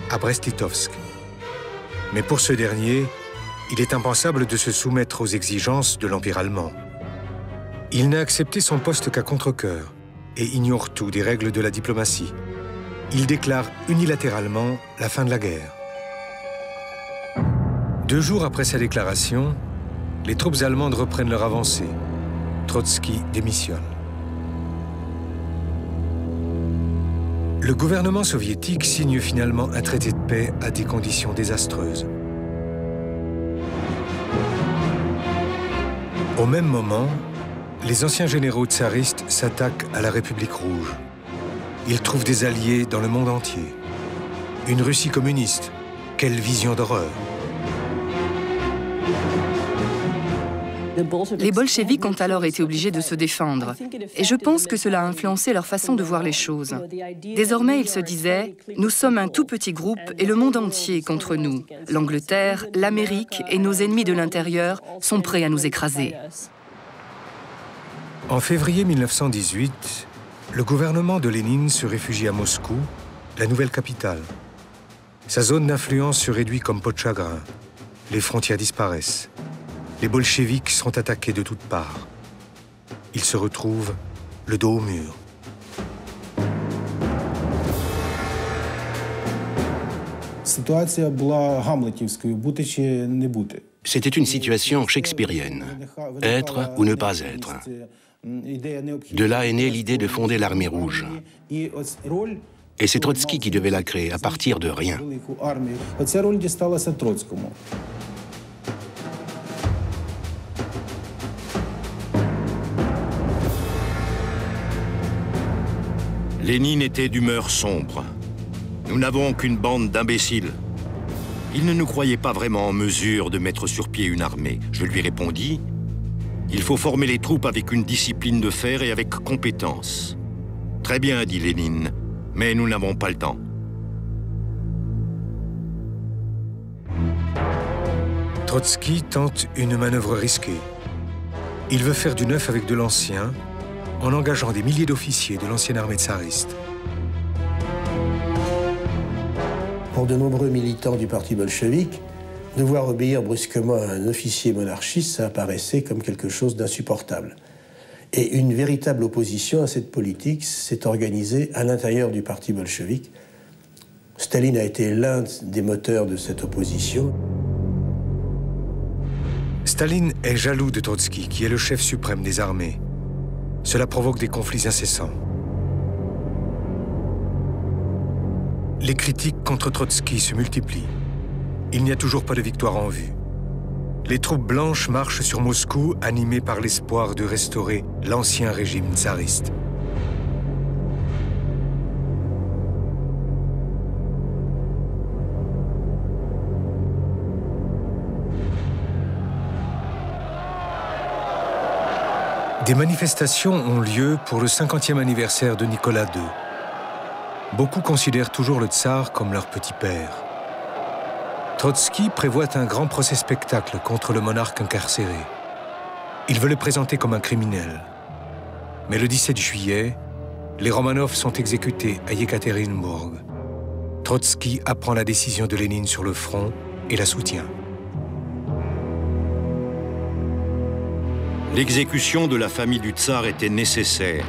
à Brest-Litovsk. Mais pour ce dernier, il est impensable de se soumettre aux exigences de l'Empire allemand. Il n'a accepté son poste qu'à contre-cœur et ignore tout des règles de la diplomatie. Il déclare unilatéralement la fin de la guerre. 2 jours après sa déclaration, les troupes allemandes reprennent leur avancée. Trotsky démissionne. Le gouvernement soviétique signe finalement un traité de paix à des conditions désastreuses. Au même moment, les anciens généraux tsaristes s'attaquent à la République rouge. Ils trouvent des alliés dans le monde entier. Une Russie communiste, quelle vision d'horreur! Les bolcheviks ont alors été obligés de se défendre. Et je pense que cela a influencé leur façon de voir les choses. Désormais, ils se disaient « Nous sommes un tout petit groupe et le monde entier est contre nous. L'Angleterre, l'Amérique et nos ennemis de l'intérieur sont prêts à nous écraser. » En février 1918, le gouvernement de Lénine se réfugie à Moscou, la nouvelle capitale. Sa zone d'influence se réduit comme peau de chagrin. Les frontières disparaissent. Les bolcheviks sont attaqués de toutes parts. Ils se retrouvent le dos au mur. C'était une situation shakespearienne. Être ou ne pas être. De là est née l'idée de fonder l'armée rouge. Et c'est Trotsky qui devait la créer à partir de rien. Lénine était d'humeur sombre. Nous n'avons qu'une bande d'imbéciles. Il ne nous croyait pas vraiment en mesure de mettre sur pied une armée. Je lui répondis, il faut former les troupes avec une discipline de fer et avec compétence. Très bien, dit Lénine, mais nous n'avons pas le temps. Trotsky tente une manœuvre risquée. Il veut faire du neuf avec de l'ancien, en engageant des milliers d'officiers de l'ancienne armée tsariste. Pour de nombreux militants du parti bolchevique, devoir obéir brusquement à un officier monarchiste, ça apparaissait comme quelque chose d'insupportable. Et une véritable opposition à cette politique s'est organisée à l'intérieur du parti bolchevique. Staline a été l'un des moteurs de cette opposition. Staline est jaloux de Trotsky, qui est le chef suprême des armées. Cela provoque des conflits incessants. Les critiques contre Trotsky se multiplient. Il n'y a toujours pas de victoire en vue. Les troupes blanches marchent sur Moscou, animées par l'espoir de restaurer l'ancien régime tsariste. Des manifestations ont lieu pour le 50e anniversaire de Nicolas II. Beaucoup considèrent toujours le tsar comme leur petit père. Trotsky prévoit un grand procès-spectacle contre le monarque incarcéré. Il veut le présenter comme un criminel. Mais le 17 juillet, les Romanov sont exécutés à Yekaterinbourg. Trotsky apprend la décision de Lénine sur le front et la soutient. L'exécution de la famille du tsar était nécessaire,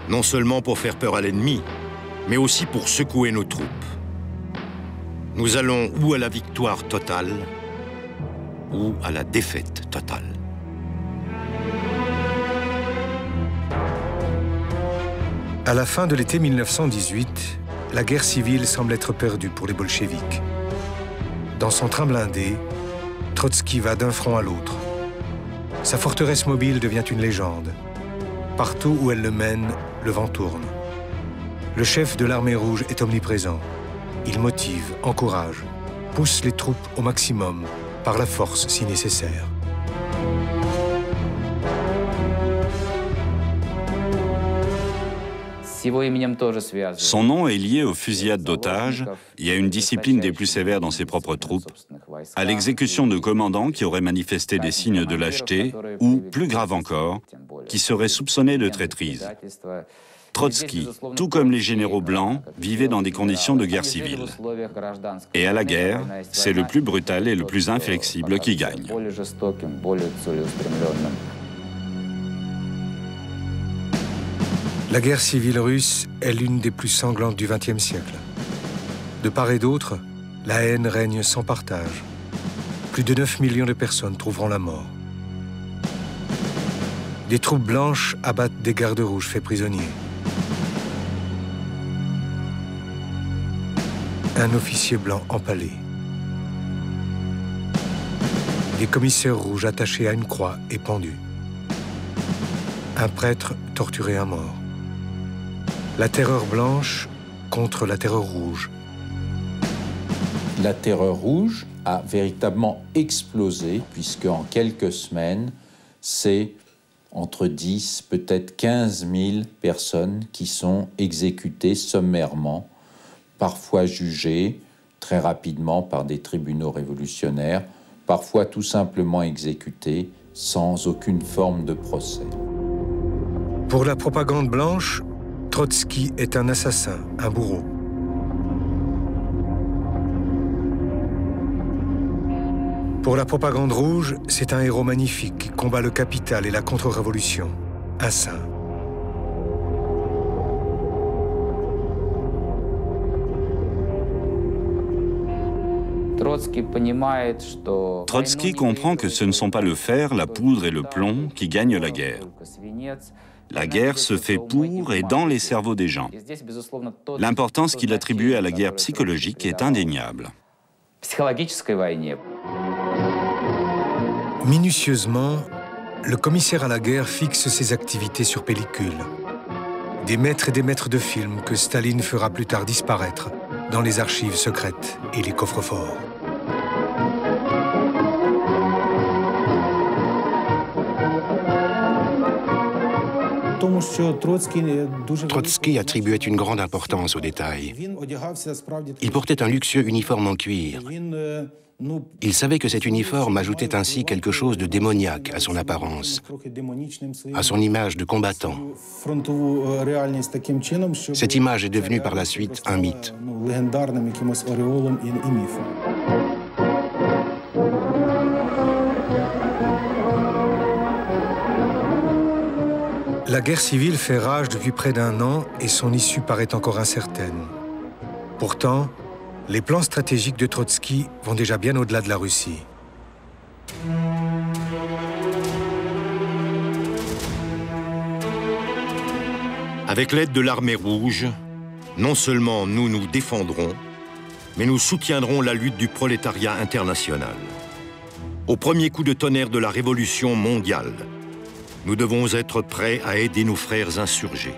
non seulement pour faire peur à l'ennemi, mais aussi pour secouer nos troupes. Nous allons ou à la victoire totale, ou à la défaite totale. À la fin de l'été 1918, la guerre civile semble être perdue pour les bolcheviks. Dans son train blindé, Trotsky va d'un front à l'autre. Sa forteresse mobile devient une légende. Partout où elle le mène, le vent tourne. Le chef de l'armée rouge est omniprésent. Il motive, encourage, pousse les troupes au maximum, par la force si nécessaire. Son nom est lié aux fusillades d'otages et à une discipline des plus sévères dans ses propres troupes, à l'exécution de commandants qui auraient manifesté des signes de lâcheté ou, plus grave encore, qui seraient soupçonnés de traîtrise. Trotsky, tout comme les généraux blancs, vivaient dans des conditions de guerre civile. Et à la guerre, c'est le plus brutal et le plus inflexible qui gagne. La guerre civile russe est l'une des plus sanglantes du XXe siècle. De part et d'autre, la haine règne sans partage. Plus de 9 millions de personnes trouveront la mort. Des troupes blanches abattent des gardes rouges faits prisonniers. Un officier blanc empalé. Des commissaires rouges attachés à une croix et pendus. Un prêtre torturé à mort. La terreur blanche contre la terreur rouge. La terreur rouge a véritablement explosé, puisque en quelques semaines, c'est entre 10, peut-être 15 000 personnes qui sont exécutées sommairement, parfois jugées très rapidement par des tribunaux révolutionnaires, parfois tout simplement exécutées sans aucune forme de procès. Pour la propagande blanche, Trotsky est un assassin, un bourreau. Pour la propagande rouge, c'est un héros magnifique qui combat le capital et la contre-révolution, un saint. Trotsky comprend que ce ne sont pas le fer, la poudre et le plomb qui gagnent la guerre. La guerre se fait pour et dans les cerveaux des gens. L'importance qu'il attribue à la guerre psychologique est indéniable. Minutieusement, le commissaire à la guerre fixe ses activités sur pellicule. Des maîtres et des maîtres de films que Staline fera plus tard disparaître dans les archives secrètes et les coffres-forts. Trotsky attribuait une grande importance aux détails. Il portait un luxueux uniforme en cuir. Il savait que cet uniforme ajoutait ainsi quelque chose de démoniaque à son apparence, à son image de combattant. Cette image est devenue par la suite un mythe. La guerre civile fait rage depuis près d'un an et son issue paraît encore incertaine. Pourtant, les plans stratégiques de Trotsky vont déjà bien au-delà de la Russie. Avec l'aide de l'armée rouge, non seulement nous nous défendrons, mais nous soutiendrons la lutte du prolétariat international. Au premier coup de tonnerre de la révolution mondiale, nous devons être prêts à aider nos frères insurgés.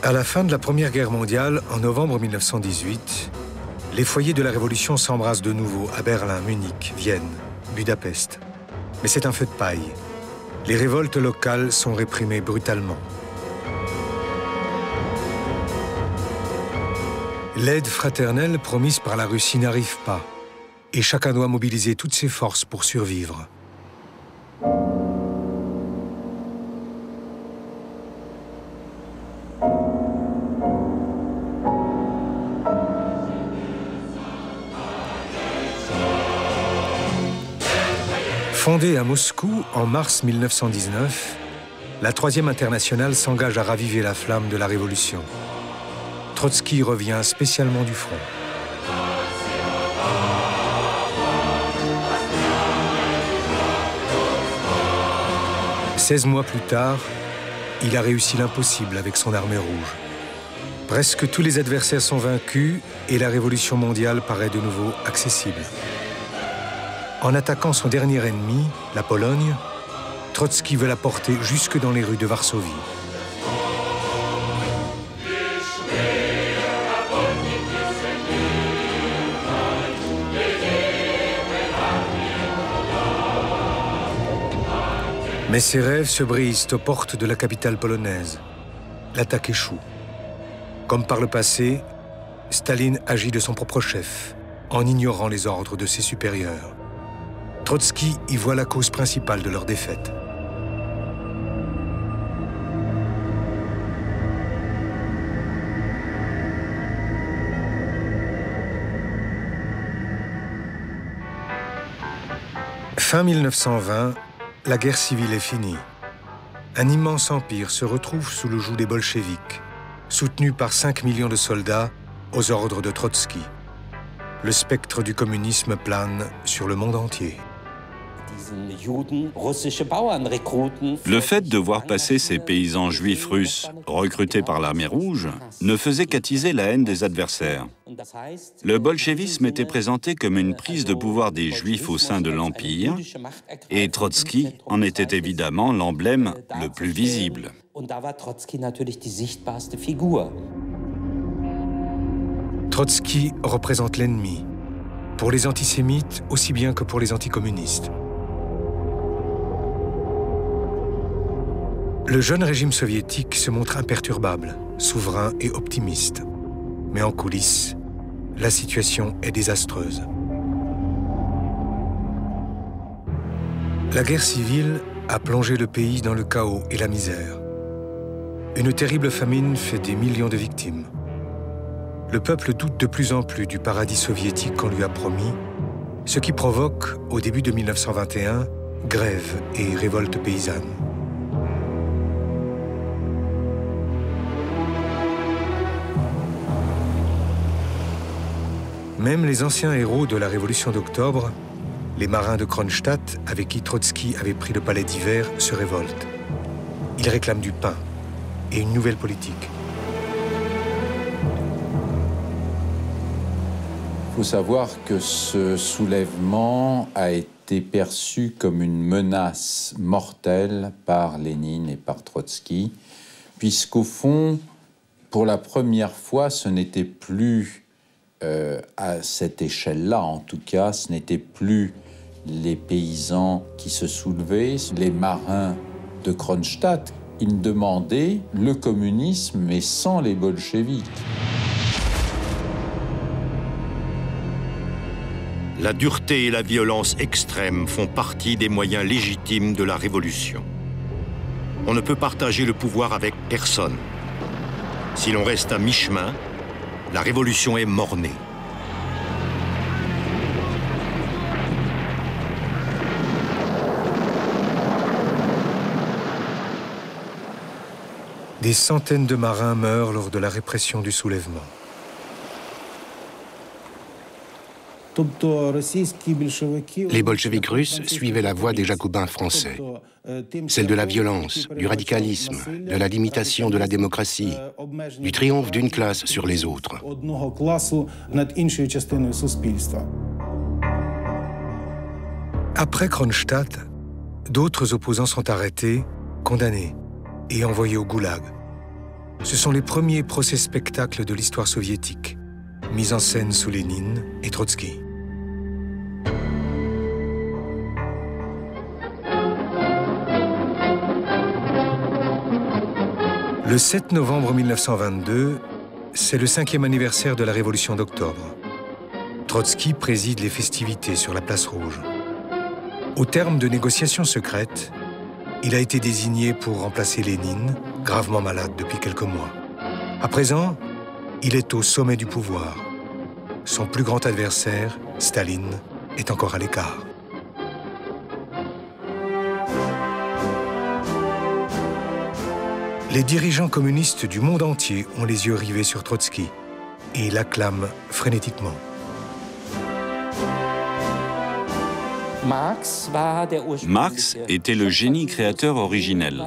À la fin de la Première Guerre mondiale, en novembre 1918, les foyers de la Révolution s'embrassent de nouveau à Berlin, Munich, Vienne, Budapest. Mais c'est un feu de paille. Les révoltes locales sont réprimées brutalement. L'aide fraternelle promise par la Russie n'arrive pas, et chacun doit mobiliser toutes ses forces pour survivre. Fondée à Moscou en mars 1919, la Troisième Internationale s'engage à raviver la flamme de la Révolution. Trotsky revient spécialement du front. « 16 mois plus tard, il a réussi l'impossible avec son armée rouge. Presque tous les adversaires sont vaincus et la révolution mondiale paraît de nouveau accessible. En attaquant son dernier ennemi, la Pologne, Trotsky veut la porter jusque dans les rues de Varsovie. Mais ses rêves se brisent aux portes de la capitale polonaise. L'attaque échoue. Comme par le passé, Staline agit de son propre chef, en ignorant les ordres de ses supérieurs. Trotsky y voit la cause principale de leur défaite. Fin 1920, la guerre civile est finie. Un immense empire se retrouve sous le joug des bolcheviks, soutenu par 5 millions de soldats aux ordres de Trotsky. Le spectre du communisme plane sur le monde entier. Le fait de voir passer ces paysans juifs russes recrutés par l'armée rouge ne faisait qu'attiser la haine des adversaires. Le bolchevisme était présenté comme une prise de pouvoir des juifs au sein de l'Empire, et Trotsky en était évidemment l'emblème le plus visible. Trotsky représente l'ennemi, pour les antisémites aussi bien que pour les anticommunistes. Le jeune régime soviétique se montre imperturbable, souverain et optimiste. Mais en coulisses, la situation est désastreuse. La guerre civile a plongé le pays dans le chaos et la misère. Une terrible famine fait des millions de victimes. Le peuple doute de plus en plus du paradis soviétique qu'on lui a promis, ce qui provoque, au début de 1921, grèves et révoltes paysannes. Même les anciens héros de la Révolution d'octobre, les marins de Kronstadt avec qui Trotsky avait pris le palais d'hiver, se révoltent. Ils réclament du pain et une nouvelle politique. Il faut savoir que ce soulèvement a été perçu comme une menace mortelle par Lénine et par Trotsky, puisqu'au fond, pour la première fois, ce n'était plus à cette échelle-là, en tout cas, ce n'était plus les paysans qui se soulevaient, les marins de Kronstadt. Ils demandaient le communisme, mais sans les bolcheviks. La dureté et la violence extrême font partie des moyens légitimes de la révolution. On ne peut partager le pouvoir avec personne. Si l'on reste à mi-chemin, la révolution est mort-née. Des centaines de marins meurent lors de la répression du soulèvement. Les bolcheviks russes suivaient la voie des jacobins français, celle de la violence, du radicalisme, de la limitation de la démocratie, du triomphe d'une classe sur les autres. Après Kronstadt, d'autres opposants sont arrêtés, condamnés et envoyés au goulag. Ce sont les premiers procès-spectacles de l'histoire soviétique, mis en scène sous Lénine et Trotsky. Le 7 novembre 1922, c'est le 5e anniversaire de la Révolution d'octobre. Trotsky préside les festivités sur la place Rouge. Au terme de négociations secrètes, il a été désigné pour remplacer Lénine, gravement malade depuis quelques mois. À présent, il est au sommet du pouvoir. Son plus grand adversaire, Staline, est encore à l'écart. Les dirigeants communistes du monde entier ont les yeux rivés sur Trotsky et l'acclament frénétiquement. Marx était le génie créateur originel.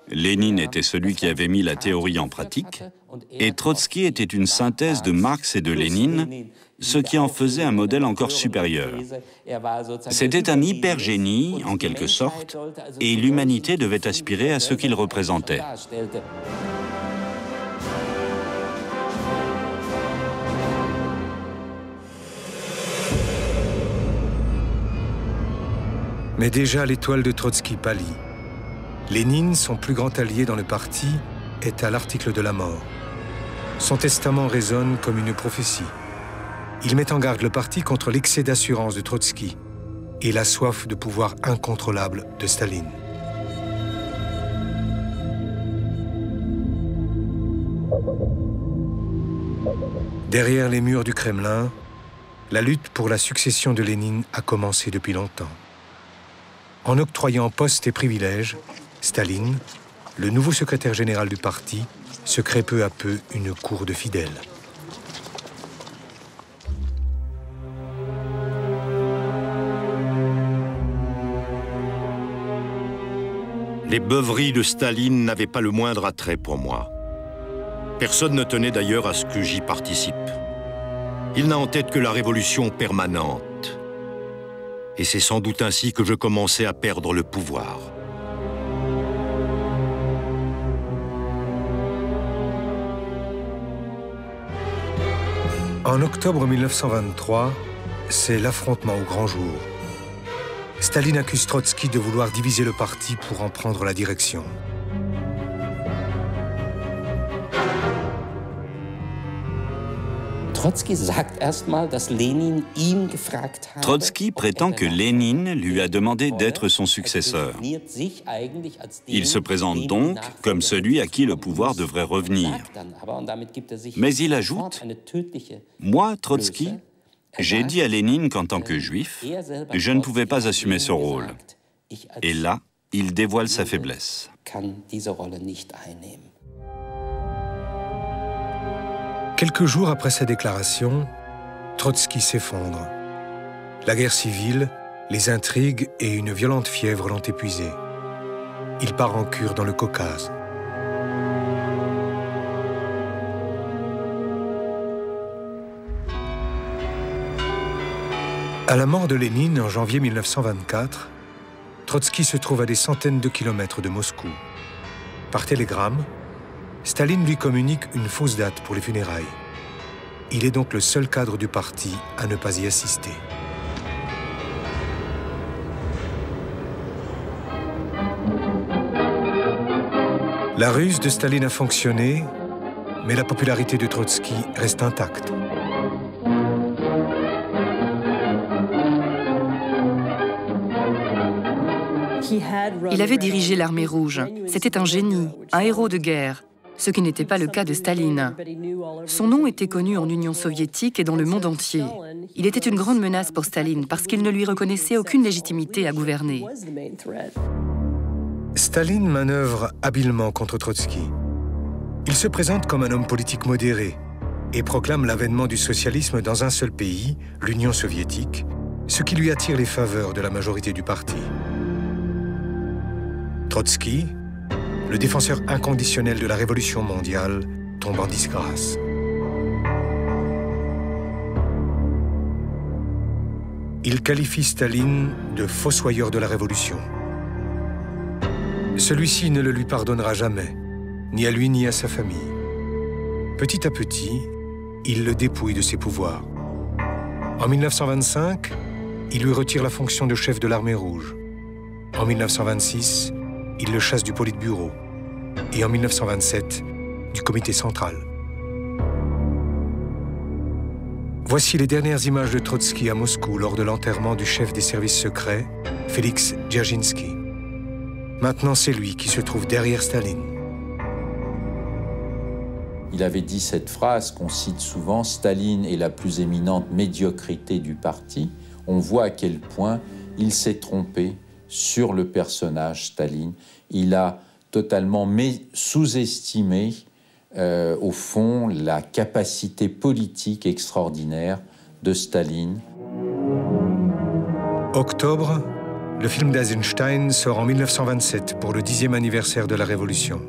Lénine était celui qui avait mis la théorie en pratique, et Trotsky était une synthèse de Marx et de Lénine, ce qui en faisait un modèle encore supérieur. C'était un hyper-génie, en quelque sorte, et l'humanité devait aspirer à ce qu'il représentait. Mais déjà l'étoile de Trotsky pâlit. Lénine, son plus grand allié dans le parti, est à l'article de la mort. Son testament résonne comme une prophétie. Il met en garde le parti contre l'excès d'assurance de Trotsky et la soif de pouvoir incontrôlable de Staline. Derrière les murs du Kremlin, la lutte pour la succession de Lénine a commencé depuis longtemps. En octroyant postes et privilèges, Staline, le nouveau secrétaire général du parti, se crée peu à peu une cour de fidèles. Les beuveries de Staline n'avaient pas le moindre attrait pour moi. Personne ne tenait d'ailleurs à ce que j'y participe. Il n'a en tête que la révolution permanente. Et c'est sans doute ainsi que je commençais à perdre le pouvoir. En octobre 1923, c'est l'affrontement au grand jour. Staline accuse Trotsky de vouloir diviser le parti pour en prendre la direction. Trotsky prétend que Lénine lui a demandé d'être son successeur. Il se présente donc comme celui à qui le pouvoir devrait revenir. Mais il ajoute « Moi, Trotsky, j'ai dit à Lénine qu'en tant que juif, je ne pouvais pas assumer ce rôle. » Et là, il dévoile sa faiblesse. Quelques jours après sa déclaration, Trotsky s'effondre. La guerre civile, les intrigues et une violente fièvre l'ont épuisé. Il part en cure dans le Caucase. À la mort de Lénine en janvier 1924, Trotsky se trouve à des centaines de kilomètres de Moscou. Par télégramme, Staline lui communique une fausse date pour les funérailles. Il est donc le seul cadre du parti à ne pas y assister. La ruse de Staline a fonctionné, mais la popularité de Trotsky reste intacte. Il avait dirigé l'armée rouge. C'était un génie, un héros de guerre, ce qui n'était pas le cas de Staline. Son nom était connu en Union soviétique et dans le monde entier. Il était une grande menace pour Staline parce qu'il ne lui reconnaissait aucune légitimité à gouverner. Staline manœuvre habilement contre Trotsky. Il se présente comme un homme politique modéré et proclame l'avènement du socialisme dans un seul pays, l'Union soviétique, ce qui lui attire les faveurs de la majorité du parti. Trotsky, le défenseur inconditionnel de la révolution mondiale, tombe en disgrâce. Il qualifie Staline de fossoyeur de la révolution. Celui-ci ne le lui pardonnera jamais, ni à lui ni à sa famille. Petit à petit, il le dépouille de ses pouvoirs. En 1925, il lui retire la fonction de chef de l'armée rouge. En 1926, il le chasse du Politburo. Et en 1927, du comité central. Voici les dernières images de Trotsky à Moscou lors de l'enterrement du chef des services secrets, Félix Dzerzhinsky. Maintenant, c'est lui qui se trouve derrière Staline. Il avait dit cette phrase qu'on cite souvent, « Staline est la plus éminente médiocrité du parti ». On voit à quel point il s'est trompé sur le personnage Staline. Il a totalement sous-estimé, au fond, la capacité politique extraordinaire de Staline. Octobre, le film d'Eisenstein sort en 1927 pour le 10e anniversaire de la Révolution.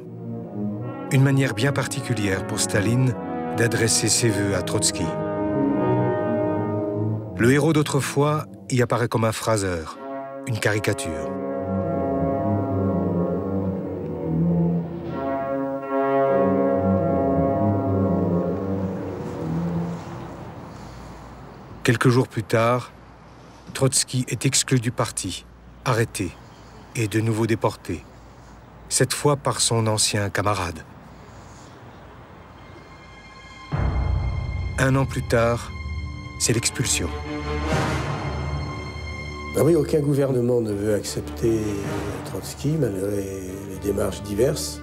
Une manière bien particulière pour Staline d'adresser ses vœux à Trotsky. Le héros d'autrefois y apparaît comme un phraseur, une caricature. Quelques jours plus tard, Trotsky est exclu du parti, arrêté et de nouveau déporté, cette fois par son ancien camarade. Un an plus tard, c'est l'expulsion. Ben oui, aucun gouvernement ne veut accepter Trotsky, malgré les démarches diverses,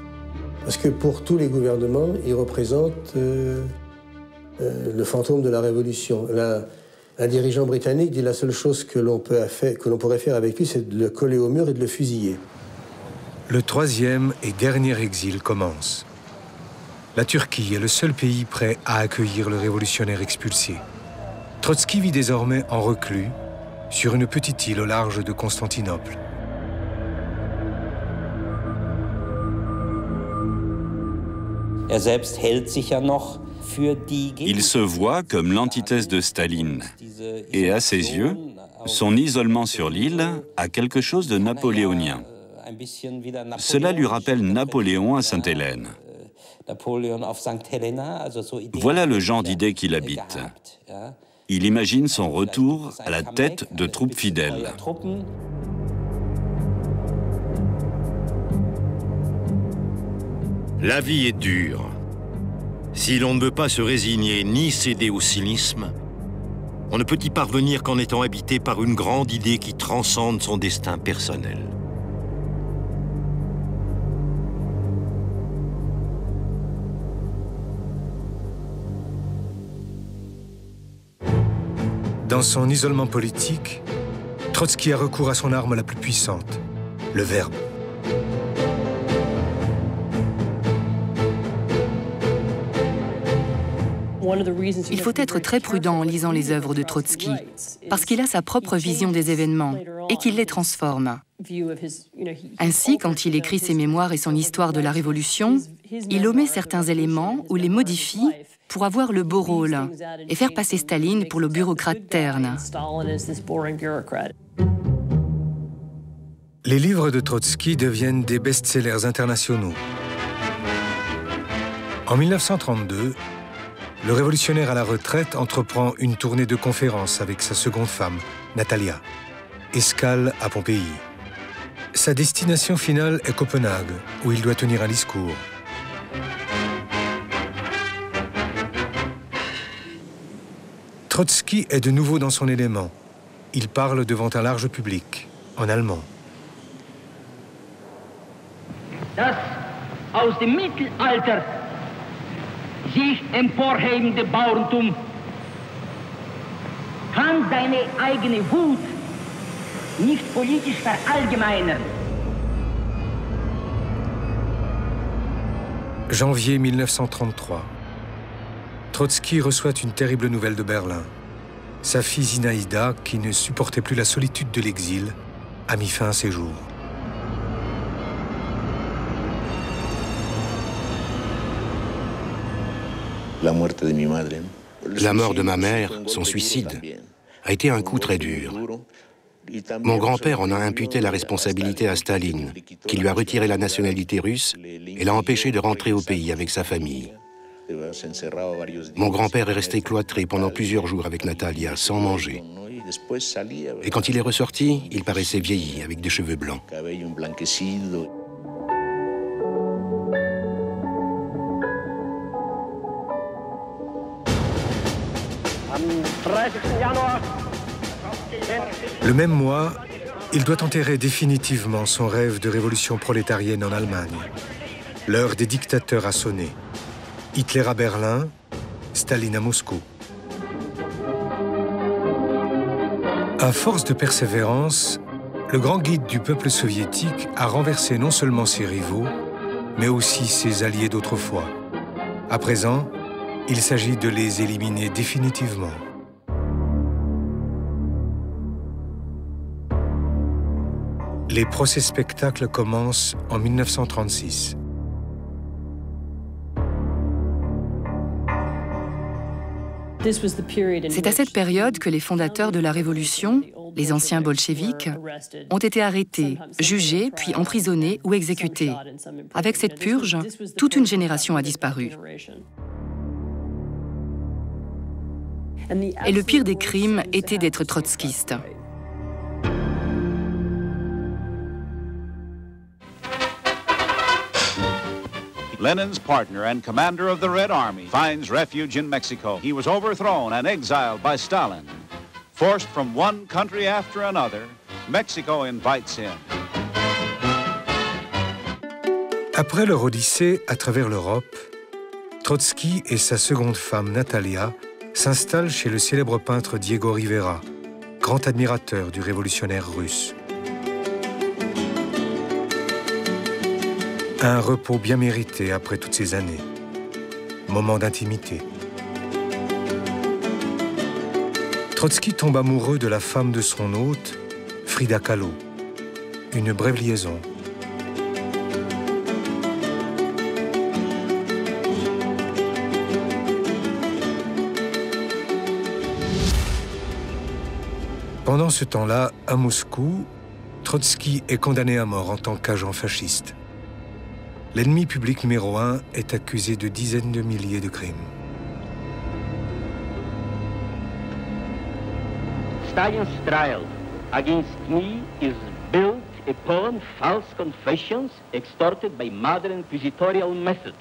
parce que pour tous les gouvernements, il représente le fantôme de la Révolution. Un dirigeant britannique dit la seule chose que l'on pourrait faire avec lui, c'est de le coller au mur et de le fusiller. Le troisième et dernier exil commence. La Turquie est le seul pays prêt à accueillir le révolutionnaire expulsé. Trotsky vit désormais en reclus, sur une petite île au large de Constantinople. Il se voit comme l'antithèse de Staline. Et à ses yeux, son isolement sur l'île a quelque chose de napoléonien. Cela lui rappelle Napoléon à Sainte-Hélène. Voilà le genre d'idée qu'il habite. Il imagine son retour à la tête de troupes fidèles. La vie est dure. Si l'on ne veut pas se résigner ni céder au cynisme, on ne peut y parvenir qu'en étant habité par une grande idée qui transcende son destin personnel. Dans son isolement politique, Trotsky a recours à son arme la plus puissante, le verbe. Il faut être très prudent en lisant les œuvres de Trotsky, parce qu'il a sa propre vision des événements et qu'il les transforme. Ainsi, quand il écrit ses mémoires et son histoire de la Révolution, il omet certains éléments ou les modifie pour avoir le beau rôle et faire passer Staline pour le bureaucrate terne. Les livres de Trotsky deviennent des best-sellers internationaux. En 1932, le révolutionnaire à la retraite entreprend une tournée de conférences avec sa seconde femme, Natalia. Escale à Pompéi. Sa destination finale est Copenhague, où il doit tenir un discours. Trotsky est de nouveau dans son élément. Il parle devant un large public, en allemand. Das aus dem Mittelalter sich emporhebende Bauerntum kann seine eigene Wut nicht politisch verallgemeinern. Janvier 1933. Trotsky reçoit une terrible nouvelle de Berlin. Sa fille Zinaïda, qui ne supportait plus la solitude de l'exil, a mis fin à ses jours. La mort de ma mère, son suicide, a été un coup très dur. Mon grand-père en a imputé la responsabilité à Staline, qui lui a retiré la nationalité russe et l'a empêché de rentrer au pays avec sa famille. Mon grand-père est resté cloîtré pendant plusieurs jours avec Natalia, sans manger. Et quand il est ressorti, il paraissait vieilli, avec des cheveux blancs. Le même mois, il doit enterrer définitivement son rêve de révolution prolétarienne en Allemagne. L'heure des dictateurs a sonné. Hitler à Berlin, Staline à Moscou. À force de persévérance, le grand guide du peuple soviétique a renversé non seulement ses rivaux, mais aussi ses alliés d'autrefois. À présent, il s'agit de les éliminer définitivement. Les procès-spectacles commencent en 1936. C'est à cette période que les fondateurs de la Révolution, les anciens bolcheviks, ont été arrêtés, jugés, puis emprisonnés ou exécutés. Avec cette purge, toute une génération a disparu. Et le pire des crimes était d'être trotskiste. Lenin's partner and commander of the Red Army finds refuge in Mexico. He was overthrown and exiled by Stalin. Forced from one country after another, Mexico invites him. Après leur odyssée à travers l'Europe, Trotsky et sa seconde femme Natalia s'installe chez le célèbre peintre Diego Rivera, grand admirateur du révolutionnaire russe. Un repos bien mérité après toutes ces années. Moment d'intimité. Trotsky tombe amoureux de la femme de son hôte, Frida Kahlo. Une brève liaison. Pendant ce temps-là, à Moscou, Trotsky est condamné à mort en tant qu'agent fasciste. L'ennemi public numéro 1 est accusé de dizaines de milliers de crimes. Stalin's trial against me is built upon false confessions extorted by modern inquisitorial method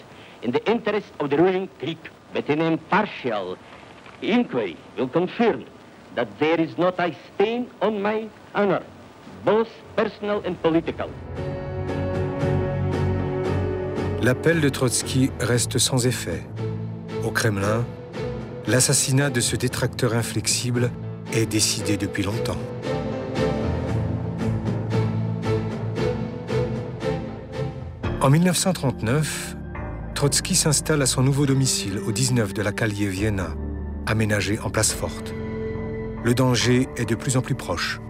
in the interest of the ruling clique. But an impartial inquiry will confirm that there is not a stain on my honor, both personal and political. L'appel de Trotsky reste sans effet. Au Kremlin, l'assassinat de ce détracteur inflexible est décidé depuis longtemps. En 1939, Trotsky s'installe à son nouveau domicile au 19 de la Calle Vienna, aménagé en place forte. Le danger est de plus en plus proche.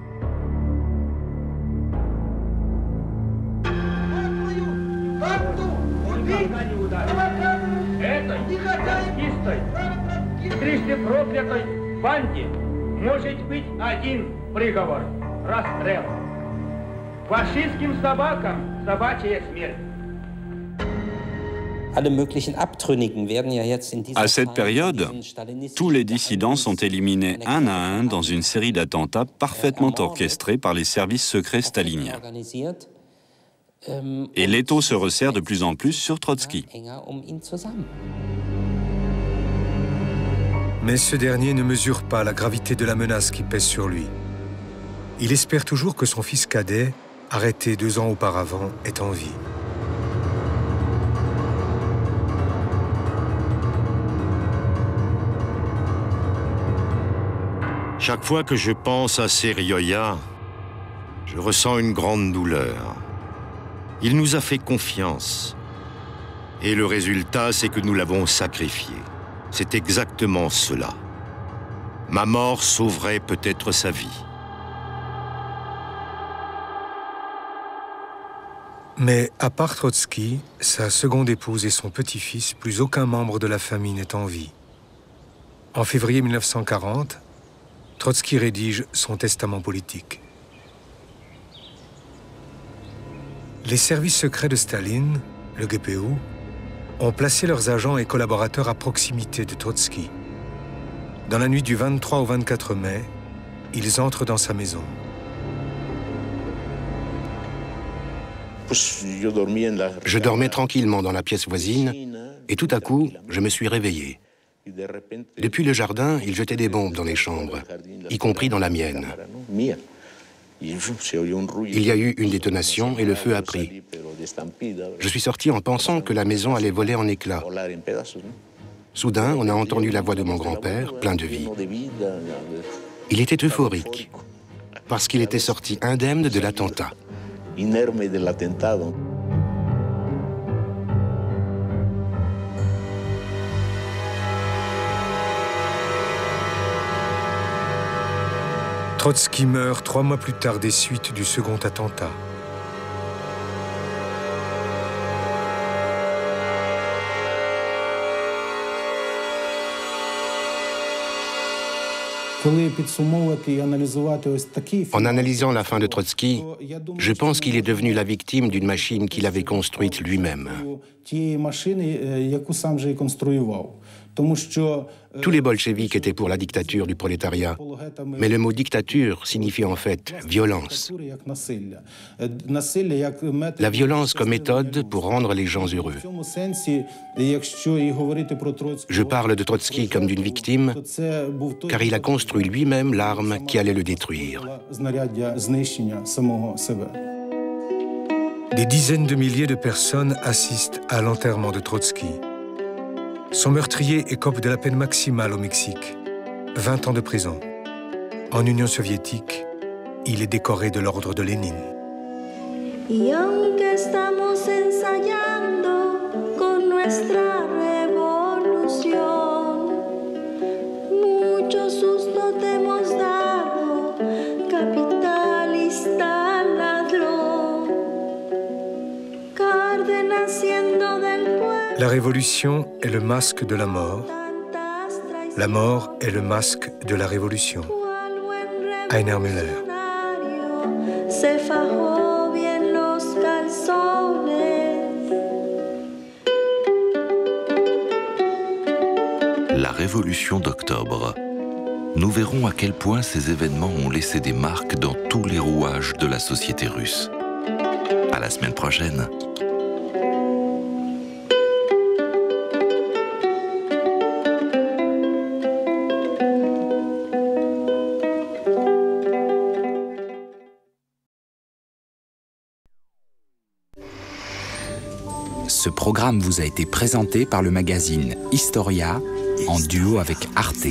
Может быть один приговор – расстрел. Фашистским собакам – собачья смерть. À cette période, tous les dissidents sont éliminés un à un dans une série d'attentats parfaitement orchestrés par les services secrets staliniens. Et l'étau se resserre de plus en plus sur Trotsky. Mais ce dernier ne mesure pas la gravité de la menace qui pèse sur lui. Il espère toujours que son fils cadet, arrêté 2 ans auparavant, est en vie. Chaque fois que je pense à Seryoya, je ressens une grande douleur. Il nous a fait confiance. Et le résultat, c'est que nous l'avons sacrifié. C'est exactement cela. Ma mort sauverait peut-être sa vie. Mais à part Trotsky, sa seconde épouse et son petit-fils, plus aucun membre de la famille n'est en vie. En février 1940, Trotsky rédige son testament politique. Les services secrets de Staline, le GPU, ont placé leurs agents et collaborateurs à proximité de Trotsky. Dans la nuit du 23 au 24 mai, ils entrent dans sa maison. Je dormais tranquillement dans la pièce voisine et tout à coup, je me suis réveillé. Depuis le jardin, ils jetaient des bombes dans les chambres, y compris dans la mienne. Il y a eu une détonation et le feu a pris. Je suis sorti en pensant que la maison allait voler en éclats. Soudain, on a entendu la voix de mon grand-père, plein de vie. Il était euphorique, parce qu'il était sorti indemne de l'attentat. Trotsky meurt 3 mois plus tard des suites du second attentat. En analysant la fin de Trotsky, je pense qu'il est devenu la victime d'une machine qu'il avait construite lui-même. Tous les bolcheviks étaient pour la dictature du prolétariat, mais le mot dictature signifie en fait violence. La violence comme méthode pour rendre les gens heureux. Je parle de Trotsky comme d'une victime, car il a construit lui-même l'arme qui allait le détruire. Des dizaines de milliers de personnes assistent à l'enterrement de Trotsky. Son meurtrier écope de la peine maximale au Mexique, 20 ans de prison. En Union soviétique, il est décoré de l'ordre de Lénine. Y aunque estamos ensayando con nuestra revolución, mucho susto te hemos dado, capitalista ladrón. Cárdenas siendo del pueblo. La révolution est le masque de la mort. La mort est le masque de la révolution. Heiner Müller. Se fajó bien los calzones. La révolution d'octobre. Nous verrons à quel point ces événements ont laissé des marques dans tous les rouages de la société russe. À la semaine prochaine. Ce programme vous a été présenté par le magazine Historia en duo avec Arte.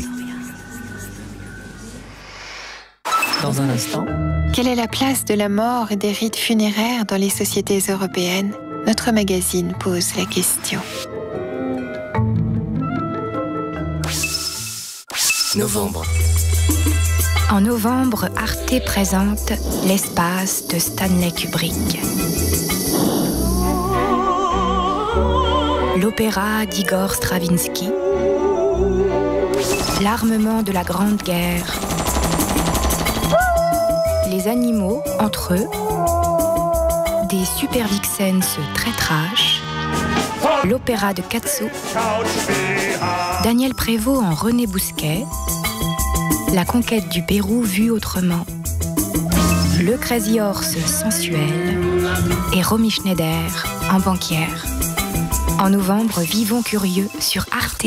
Dans un instant. Quelle est la place de la mort et des rites funéraires dans les sociétés européennes? Notre magazine pose la question. Novembre. En novembre, Arte présente L'espace de Stanley Kubrick. L'opéra d'Igor Stravinsky, l'armement de la Grande Guerre, les animaux entre eux, des super vixens très trash, l'opéra de Katsu, Daniel Prévost en René Bousquet, la conquête du Pérou vue autrement, le Crazy Horse sensuel et Romy Schneider en banquière. En novembre, vivons curieux sur Arte.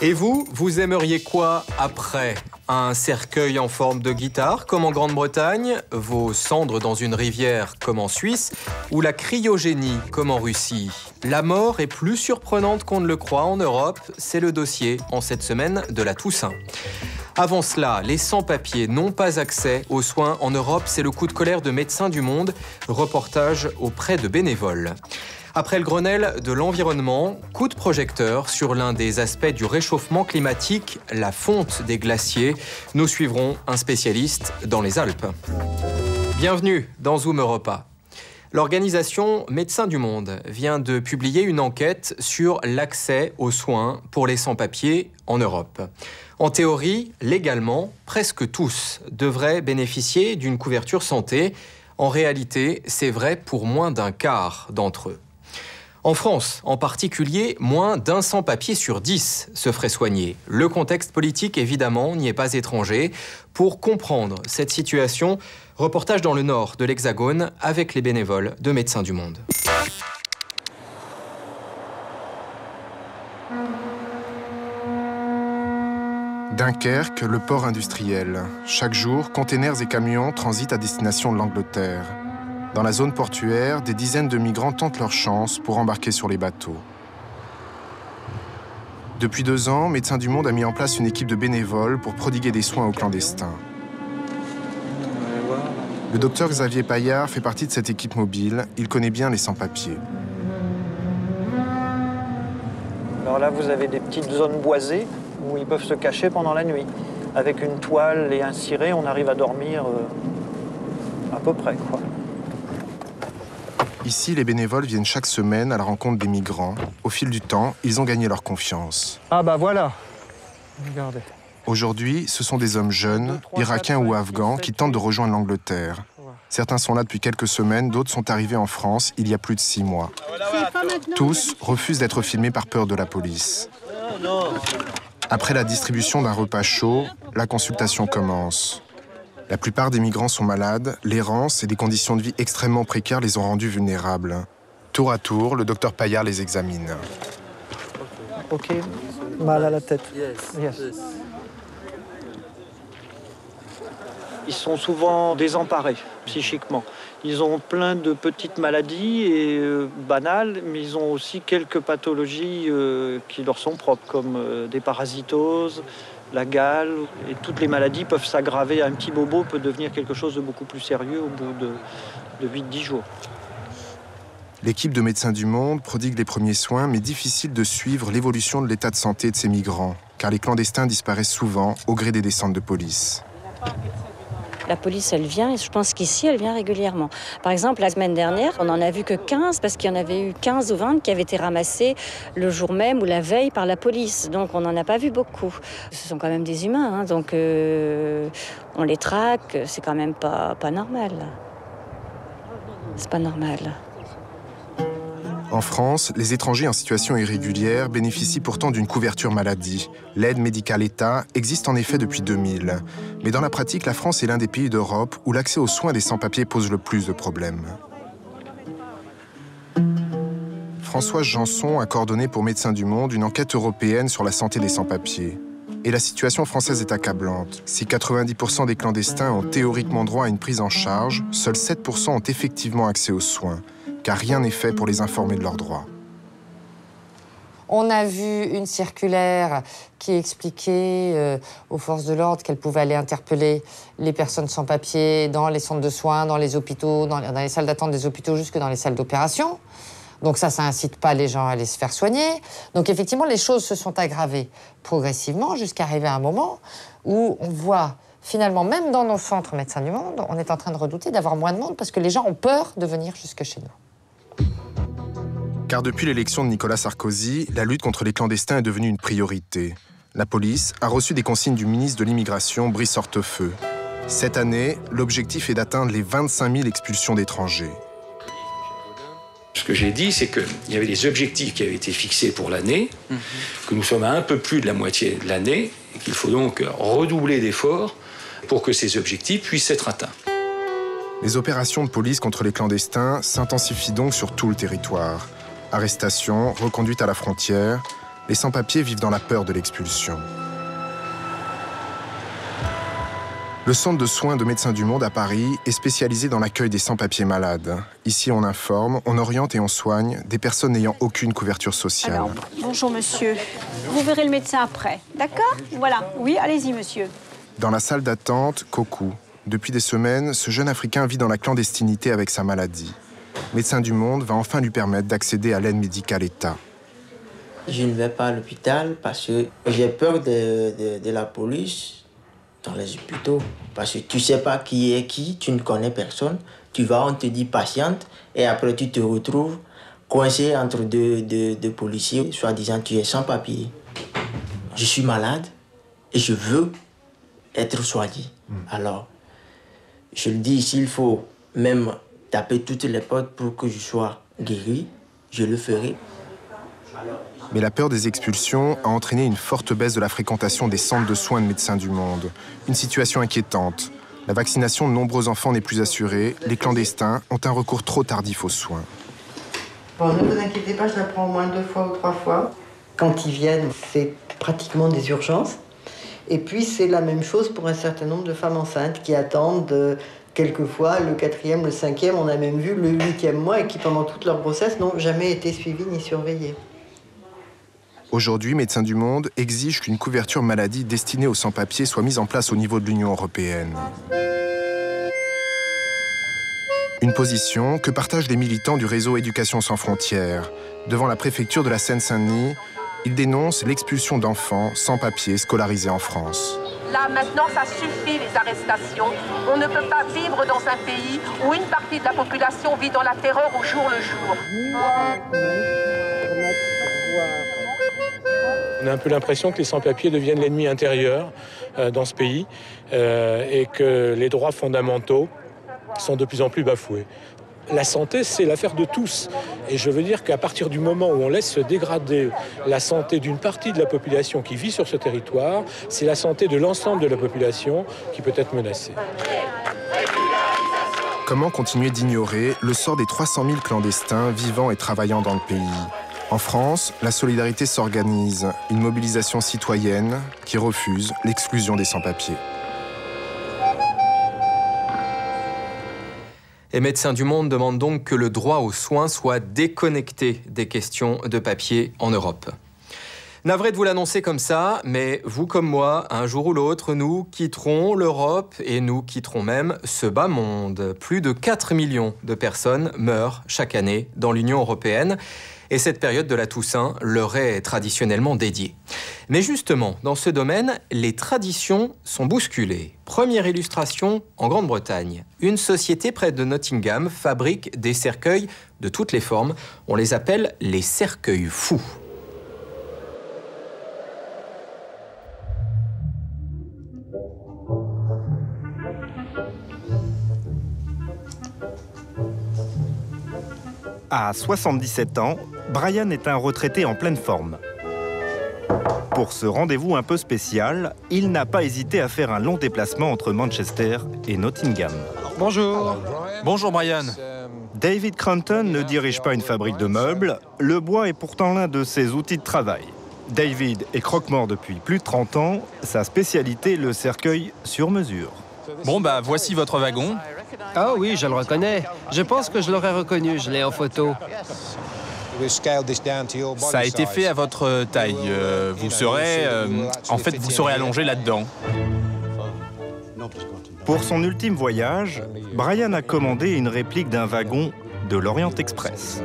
Et vous, vous aimeriez quoi après? Un cercueil en forme de guitare, comme en Grande-Bretagne, vos cendres dans une rivière, comme en Suisse, ou la cryogénie, comme en Russie? La mort est plus surprenante qu'on ne le croit en Europe, c'est le dossier en cette semaine de la Toussaint. Avant cela, les sans-papiers n'ont pas accès aux soins en Europe, c'est le coup de colère de Médecins du Monde, reportage auprès de bénévoles. Après le Grenelle de l'environnement, coup de projecteur sur l'un des aspects du réchauffement climatique, la fonte des glaciers. Nous suivrons un spécialiste dans les Alpes. Bienvenue dans Zoom Europa. L'organisation Médecins du Monde vient de publier une enquête sur l'accès aux soins pour les sans-papiers en Europe. En théorie, légalement, presque tous devraient bénéficier d'une couverture santé. En réalité, c'est vrai pour moins d'un quart d'entre eux. En France, en particulier, moins d'un sans-papier sur 10 se ferait soigner. Le contexte politique, évidemment, n'y est pas étranger. Pour comprendre cette situation, reportage dans le nord de l'Hexagone avec les bénévoles de Médecins du Monde. Dunkerque, le port industriel. Chaque jour, containers et camions transitent à destination de l'Angleterre. Dans la zone portuaire, des dizaines de migrants tentent leur chance pour embarquer sur les bateaux. Depuis 2 ans, Médecins du Monde a mis en place une équipe de bénévoles pour prodiguer des soins aux clandestins. Le docteur Xavier Paillard fait partie de cette équipe mobile. Il connaît bien les sans-papiers. Alors là, vous avez des petites zones boisées où ils peuvent se cacher pendant la nuit. Avec une toile et un ciré, on arrive à dormir à peu près, quoi. Ici, les bénévoles viennent chaque semaine à la rencontre des migrants. Au fil du temps, ils ont gagné leur confiance. Ah bah voilà, regardez. Aujourd'hui, ce sont des hommes jeunes, irakiens ou afghans, qui tentent de rejoindre l'Angleterre. Certains sont là depuis quelques semaines, d'autres sont arrivés en France il y a plus de 6 mois. Tous refusent d'être filmés par peur de la police. Après la distribution d'un repas chaud, la consultation commence. La plupart des migrants sont malades, l'errance et des conditions de vie extrêmement précaires les ont rendus vulnérables. Tour à tour, le docteur Payard les examine. Ok, mal à la tête. Yes. Ils sont souvent désemparés psychiquement. Ils ont plein de petites maladies et banales, mais ils ont aussi quelques pathologies qui leur sont propres, comme des parasitoses, la gale. Et toutes les maladies peuvent s'aggraver. Un petit bobo peut devenir quelque chose de beaucoup plus sérieux au bout de 8-10 jours. L'équipe de Médecins du Monde prodigue les premiers soins, mais difficile de suivre l'évolution de l'état de santé de ces migrants, car les clandestins disparaissent souvent au gré des descentes de police. La police, elle vient, et je pense qu'ici, elle vient régulièrement. Par exemple, la semaine dernière, on n'en a vu que 15, parce qu'il y en avait eu 15 ou 20 qui avaient été ramassés le jour même ou la veille par la police. Donc, on n'en a pas vu beaucoup. Ce sont quand même des humains, hein, donc on les traque, c'est quand même pas normal. C'est pas normal. En France, les étrangers en situation irrégulière bénéficient pourtant d'une couverture maladie. L'aide médicale État existe en effet depuis 2000. Mais dans la pratique, la France est l'un des pays d'Europe où l'accès aux soins des sans-papiers pose le plus de problèmes. Françoise Janson a coordonné pour Médecins du Monde une enquête européenne sur la santé des sans-papiers. Et la situation française est accablante. Si 90% des clandestins ont théoriquement droit à une prise en charge, seuls 7% ont effectivement accès aux soins, car rien n'est fait pour les informer de leurs droits. On a vu une circulaire qui expliquait aux forces de l'ordre qu'elles pouvaient aller interpeller les personnes sans papier dans les centres de soins, dans les hôpitaux, dans les salles d'attente des hôpitaux, jusque dans les salles d'opération. Donc ça incite pas les gens à aller se faire soigner. Donc effectivement, les choses se sont aggravées progressivement jusqu'à arriver à un moment où on voit finalement, même dans nos centres Médecins du Monde, on est en train de redouter d'avoir moins de monde parce que les gens ont peur de venir jusque chez nous. Car depuis l'élection de Nicolas Sarkozy, la lutte contre les clandestins est devenue une priorité. La police a reçu des consignes du ministre de l'Immigration, Brice Hortefeux. Cette année, l'objectif est d'atteindre les 25 000 expulsions d'étrangers. Ce que j'ai dit, c'est qu'il y avait des objectifs qui avaient été fixés pour l'année, que nous sommes à un peu plus de la moitié de l'année, et qu'il faut donc redoubler d'efforts pour que ces objectifs puissent être atteints. Les opérations de police contre les clandestins s'intensifient donc sur tout le territoire. Arrestations, reconduites à la frontière, les sans-papiers vivent dans la peur de l'expulsion. Le centre de soins de Médecins du Monde à Paris est spécialisé dans l'accueil des sans-papiers malades. Ici, on informe, on oriente et on soigne des personnes n'ayant aucune couverture sociale. Alors, bonjour monsieur, vous verrez le médecin après, d'accord? Voilà, oui, allez-y monsieur. Dans la salle d'attente, Kokou. Depuis des semaines, ce jeune Africain vit dans la clandestinité avec sa maladie. Médecins du Monde va enfin lui permettre d'accéder à l'aide médicale État. Je ne vais pas à l'hôpital parce que j'ai peur de la police dans les hôpitaux. Parce que tu ne sais pas qui est qui, tu ne connais personne. Tu vas, on te dit patiente et après tu te retrouves coincé entre deux policiers, soi-disant tu es sans papier. Je suis malade et je veux être soigné. Alors, je le dis, s'il faut même taper toutes les portes pour que je sois guéri, je le ferai. Mais la peur des expulsions a entraîné une forte baisse de la fréquentation des centres de soins de Médecins du Monde. Une situation inquiétante. La vaccination de nombreux enfants n'est plus assurée. Les clandestins ont un recours trop tardif aux soins. Bon, ne vous inquiétez pas, je la prends au moins 2 fois ou 3 fois. Quand ils viennent, c'est pratiquement des urgences. Et puis, c'est la même chose pour un certain nombre de femmes enceintes qui attendent quelquefois le 4e, le 5e, on a même vu le 8e mois et qui, pendant toute leur grossesse, n'ont jamais été suivies ni surveillées. Aujourd'hui, Médecins du Monde exige qu'une couverture maladie destinée aux sans-papiers soit mise en place au niveau de l'Union européenne. Une position que partagent les militants du réseau Éducation sans frontières. Devant la préfecture de la Seine-Saint-Denis, ils dénoncent l'expulsion d'enfants sans papiers scolarisés en France. Là, maintenant, ça suffit, les arrestations. On ne peut pas vivre dans un pays où une partie de la population vit dans la terreur au jour le jour. On a un peu l'impression que les sans-papiers deviennent l'ennemi intérieur dans ce pays et que les droits fondamentaux sont de plus en plus bafoués. La santé, c'est l'affaire de tous. Et je veux dire qu'à partir du moment où on laisse se dégrader la santé d'une partie de la population qui vit sur ce territoire, c'est la santé de l'ensemble de la population qui peut être menacée. Comment continuer d'ignorer le sort des 300 000 clandestins vivant et travaillant dans le pays? En France, la solidarité s'organise, une mobilisation citoyenne qui refuse l'exclusion des sans-papiers. Et Médecins du Monde demandent donc que le droit aux soins soit déconnecté des questions de papier en Europe. Navré de vous l'annoncer comme ça, mais vous comme moi, un jour ou l'autre, nous quitterons l'Europe et nous quitterons même ce bas monde. Plus de 4 millions de personnes meurent chaque année dans l'Union européenne. Et cette période de la Toussaint leur est traditionnellement dédiée. Mais justement, dans ce domaine, les traditions sont bousculées. Première illustration en Grande-Bretagne. Une société près de Nottingham fabrique des cercueils de toutes les formes. On les appelle les cercueils fous. À 77 ans, Brian est un retraité en pleine forme. Pour ce rendez-vous un peu spécial, il n'a pas hésité à faire un long déplacement entre Manchester et Nottingham. Bonjour. Bonjour Brian. David Cranton ne dirige pas une fabrique de meubles, le bois est pourtant l'un de ses outils de travail. David est croque-mort depuis plus de 30 ans, sa spécialité le cercueil sur mesure. Bon bah voici votre wagon. Ah oui, je le reconnais. Je pense que je l'aurais reconnu, je l'ai en photo. Ça a été fait à votre taille. Vous serez allongé là-dedans. Pour son ultime voyage, Brian a commandé une réplique d'un wagon de l'Orient Express.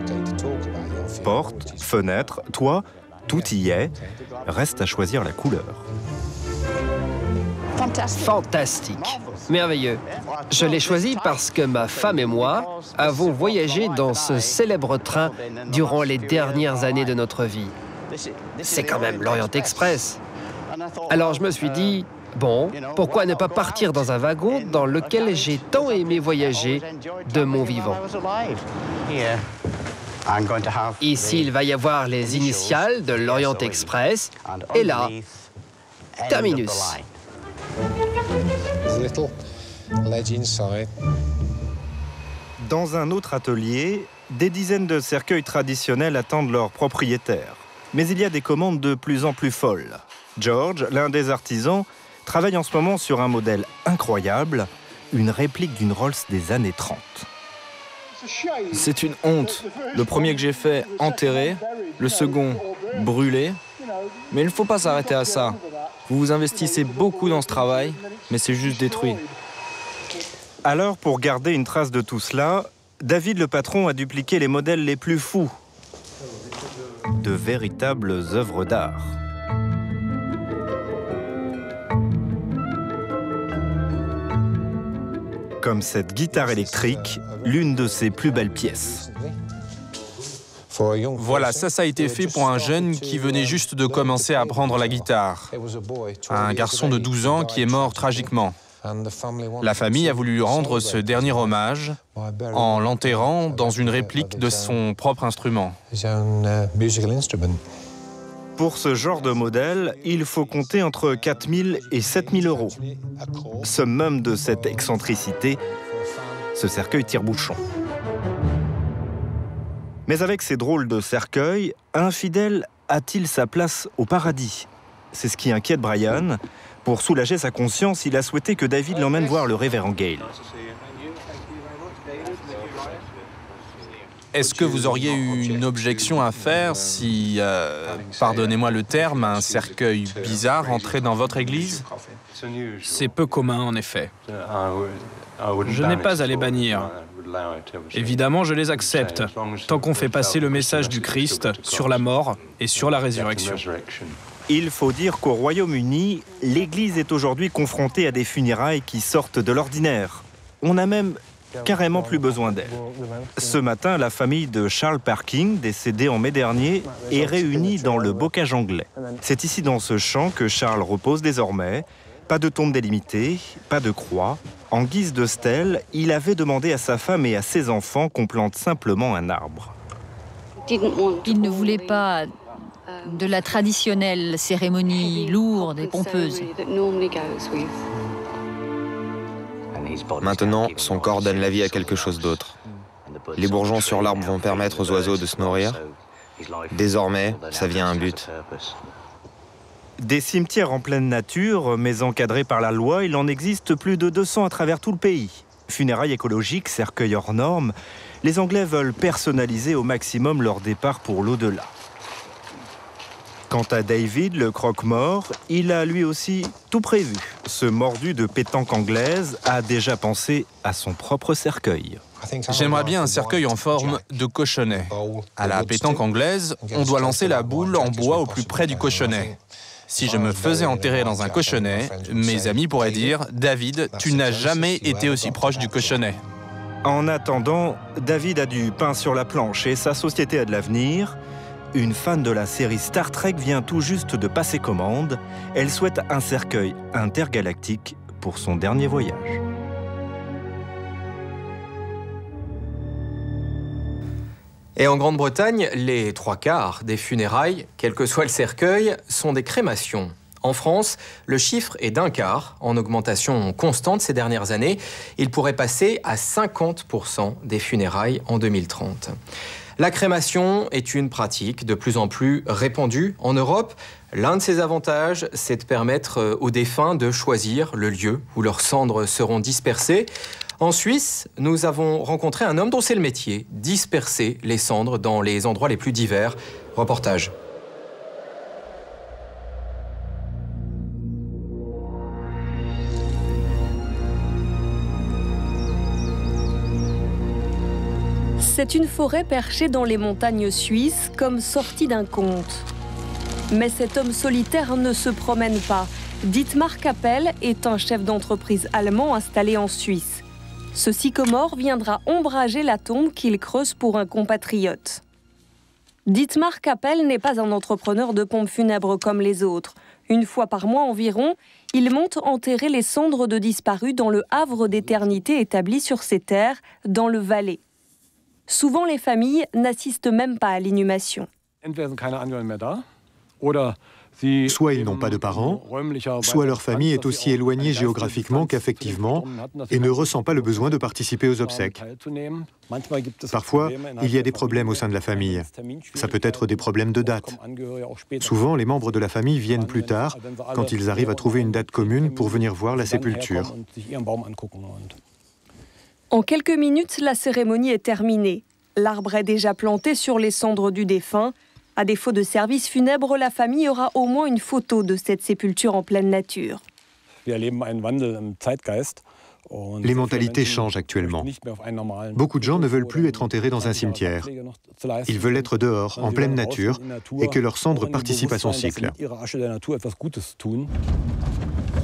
Porte, fenêtre, toit, tout y est. Reste à choisir la couleur. Fantastique. Merveilleux. Je l'ai choisi parce que ma femme et moi avons voyagé dans ce célèbre train durant les dernières années de notre vie. C'est quand même l'Orient Express. Alors je me suis dit, bon, pourquoi ne pas partir dans un wagon dans lequel j'ai tant aimé voyager de mon vivant? Ici, il va y avoir les initiales de l'Orient Express et là, terminus. Dans un autre atelier, des dizaines de cercueils traditionnels attendent leur propriétaire. Mais il y a des commandes de plus en plus folles. George, l'un des artisans, travaille en ce moment sur un modèle incroyable, une réplique d'une Rolls des années 30. C'est une honte. Le premier que j'ai fait, enterré. Le second, brûlé. Mais il ne faut pas s'arrêter à ça. Vous vous investissez beaucoup dans ce travail, mais c'est juste détruit. Alors, pour garder une trace de tout cela, David le patron a dupliqué les modèles les plus fous. De véritables œuvres d'art. Comme cette guitare électrique, l'une de ses plus belles pièces. Voilà, ça a été fait pour un jeune qui venait juste de commencer à apprendre la guitare. Un garçon de 12 ans qui est mort tragiquement. La famille a voulu lui rendre ce dernier hommage en l'enterrant dans une réplique de son propre instrument. Pour ce genre de modèle, il faut compter entre 4 000 et 7 000 euros. Summum de cette excentricité, ce cercueil tire-bouchon. Mais avec ces drôles de cercueils, un fidèle a-t-il sa place au paradis? C'est ce qui inquiète Brian. Pour soulager sa conscience, il a souhaité que David l'emmène voir le révérend Gale. Est-ce que vous auriez eu une objection à faire si, pardonnez-moi le terme, un cercueil bizarre entrait dans votre église? C'est peu commun, en effet. Je n'ai pas à les bannir. Évidemment, je les accepte, tant qu'on fait passer le message du Christ sur la mort et sur la résurrection. Il faut dire qu'au Royaume-Uni, l'Église est aujourd'hui confrontée à des funérailles qui sortent de l'ordinaire. On n'a même carrément plus besoin d'elle. Ce matin, la famille de Charles Parking, décédé en mai dernier, est réunie dans le bocage anglais. C'est ici dans ce champ que Charles repose désormais. Pas de tombe délimitée, pas de croix. En guise de stèle, il avait demandé à sa femme et à ses enfants qu'on plante simplement un arbre. Il ne voulait pas de la traditionnelle cérémonie lourde et pompeuse. Maintenant, son corps donne la vie à quelque chose d'autre. Les bourgeons sur l'arbre vont permettre aux oiseaux de se nourrir. Désormais, ça vient à un but. Des cimetières en pleine nature, mais encadrés par la loi, il en existe plus de 200 à travers tout le pays. Funérailles écologiques, cercueils hors normes, les Anglais veulent personnaliser au maximum leur départ pour l'au-delà. Quant à David, le croque-mort, il a lui aussi tout prévu. Ce mordu de pétanque anglaise a déjà pensé à son propre cercueil. J'aimerais bien un cercueil en forme de cochonnet. À la pétanque anglaise, on doit lancer la boule en bois au plus près du cochonnet. Si je me faisais enterrer dans un cochonnet, mes amis pourraient dire « David, tu n'as jamais été aussi proche du cochonnet ». En attendant, David a du pain sur la planche et sa société a de l'avenir. Une fan de la série Star Trek vient tout juste de passer commande. Elle souhaite un cercueil intergalactique pour son dernier voyage. Et en Grande-Bretagne, les 3/4 des funérailles, quel que soit le cercueil, sont des crémations. En France, le chiffre est d'1/4, en augmentation constante ces dernières années. Il pourrait passer à 50% des funérailles en 2030. La crémation est une pratique de plus en plus répandue en Europe. L'un de ses avantages, c'est de permettre aux défunts de choisir le lieu où leurs cendres seront dispersées. En Suisse, nous avons rencontré un homme dont c'est le métier, disperser les cendres dans les endroits les plus divers. Reportage. C'est une forêt perchée dans les montagnes suisses, comme sortie d'un conte. Mais cet homme solitaire ne se promène pas. Dietmar Kappel est un chef d'entreprise allemand installé en Suisse. Ce sycomore viendra ombrager la tombe qu'il creuse pour un compatriote. Dietmar Kappel n'est pas un entrepreneur de pompes funèbres comme les autres. Une fois par mois environ, il monte enterrer les cendres de disparus dans le havre d'éternité établi sur ses terres, dans le Valais. Souvent, les familles n'assistent même pas à l'inhumation. Soit ils n'ont pas de parents, soit leur famille est aussi éloignée géographiquement qu'affectivement et ne ressent pas le besoin de participer aux obsèques. Parfois, il y a des problèmes au sein de la famille. Ça peut être des problèmes de date. Souvent, les membres de la famille viennent plus tard, quand ils arrivent à trouver une date commune pour venir voir la sépulture. En quelques minutes, la cérémonie est terminée. L'arbre est déjà planté sur les cendres du défunt. À défaut de service funèbre, la famille aura au moins une photo de cette sépulture en pleine nature. Les mentalités changent actuellement. Beaucoup de gens ne veulent plus être enterrés dans un cimetière. Ils veulent être dehors, en pleine nature, et que leurs cendres participent à son cycle.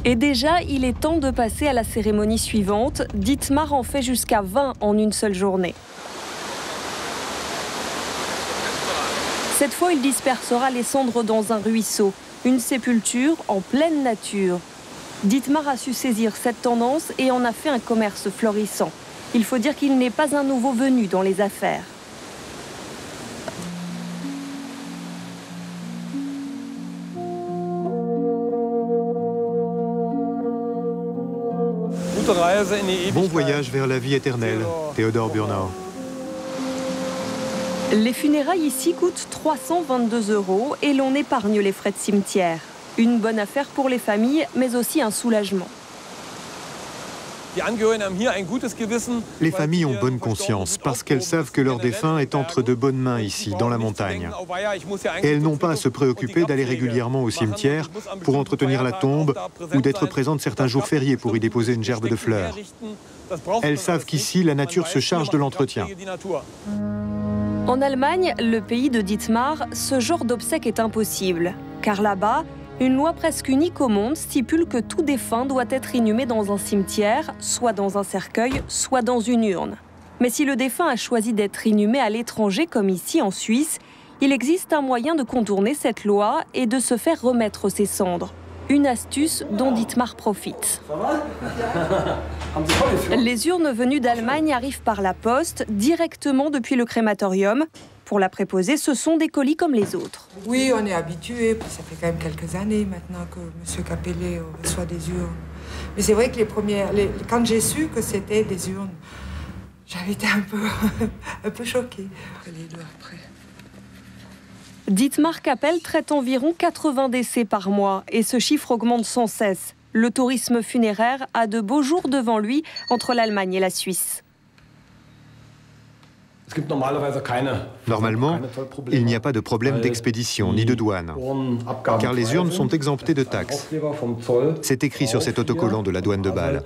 Et déjà, il est temps de passer à la cérémonie suivante. Dietmar en fait jusqu'à 20 en une seule journée. Cette fois, il dispersera les cendres dans un ruisseau, une sépulture en pleine nature. Dietmar a su saisir cette tendance et en a fait un commerce florissant. Il faut dire qu'il n'est pas un nouveau venu dans les affaires. Bon voyage vers la vie éternelle, Théodore Burnau. Les funérailles ici coûtent 322 € et l'on épargne les frais de cimetière. Une bonne affaire pour les familles, mais aussi un soulagement. Les familles ont bonne conscience parce qu'elles savent que leur défunt est entre de bonnes mains ici, dans la montagne. Et elles n'ont pas à se préoccuper d'aller régulièrement au cimetière pour entretenir la tombe ou d'être présentes certains jours fériés pour y déposer une gerbe de fleurs. Elles savent qu'ici, la nature se charge de l'entretien. En Allemagne, le pays de Dietmar, ce genre d'obsèque est impossible. Car là-bas, une loi presque unique au monde stipule que tout défunt doit être inhumé dans un cimetière, soit dans un cercueil, soit dans une urne. Mais si le défunt a choisi d'être inhumé à l'étranger, comme ici en Suisse, il existe un moyen de contourner cette loi et de se faire remettre ses cendres. Une astuce dont Dietmar profite. Les urnes venues d'Allemagne arrivent par la poste, directement depuis le crématorium. Pour la préposée, ce sont des colis comme les autres. Oui, on est habitué. Ça fait quand même quelques années maintenant que M. Capellet reçoit des urnes. Mais c'est vrai que quand j'ai su que c'était des urnes, j'avais été un peu choquée. Dietmar Kapell traite environ 80 décès par mois et ce chiffre augmente sans cesse. Le tourisme funéraire a de beaux jours devant lui entre l'Allemagne et la Suisse. Normalement, il n'y a pas de problème d'expédition ni de douane, car les urnes sont exemptées de taxes. C'est écrit sur cet autocollant de la douane de Bâle.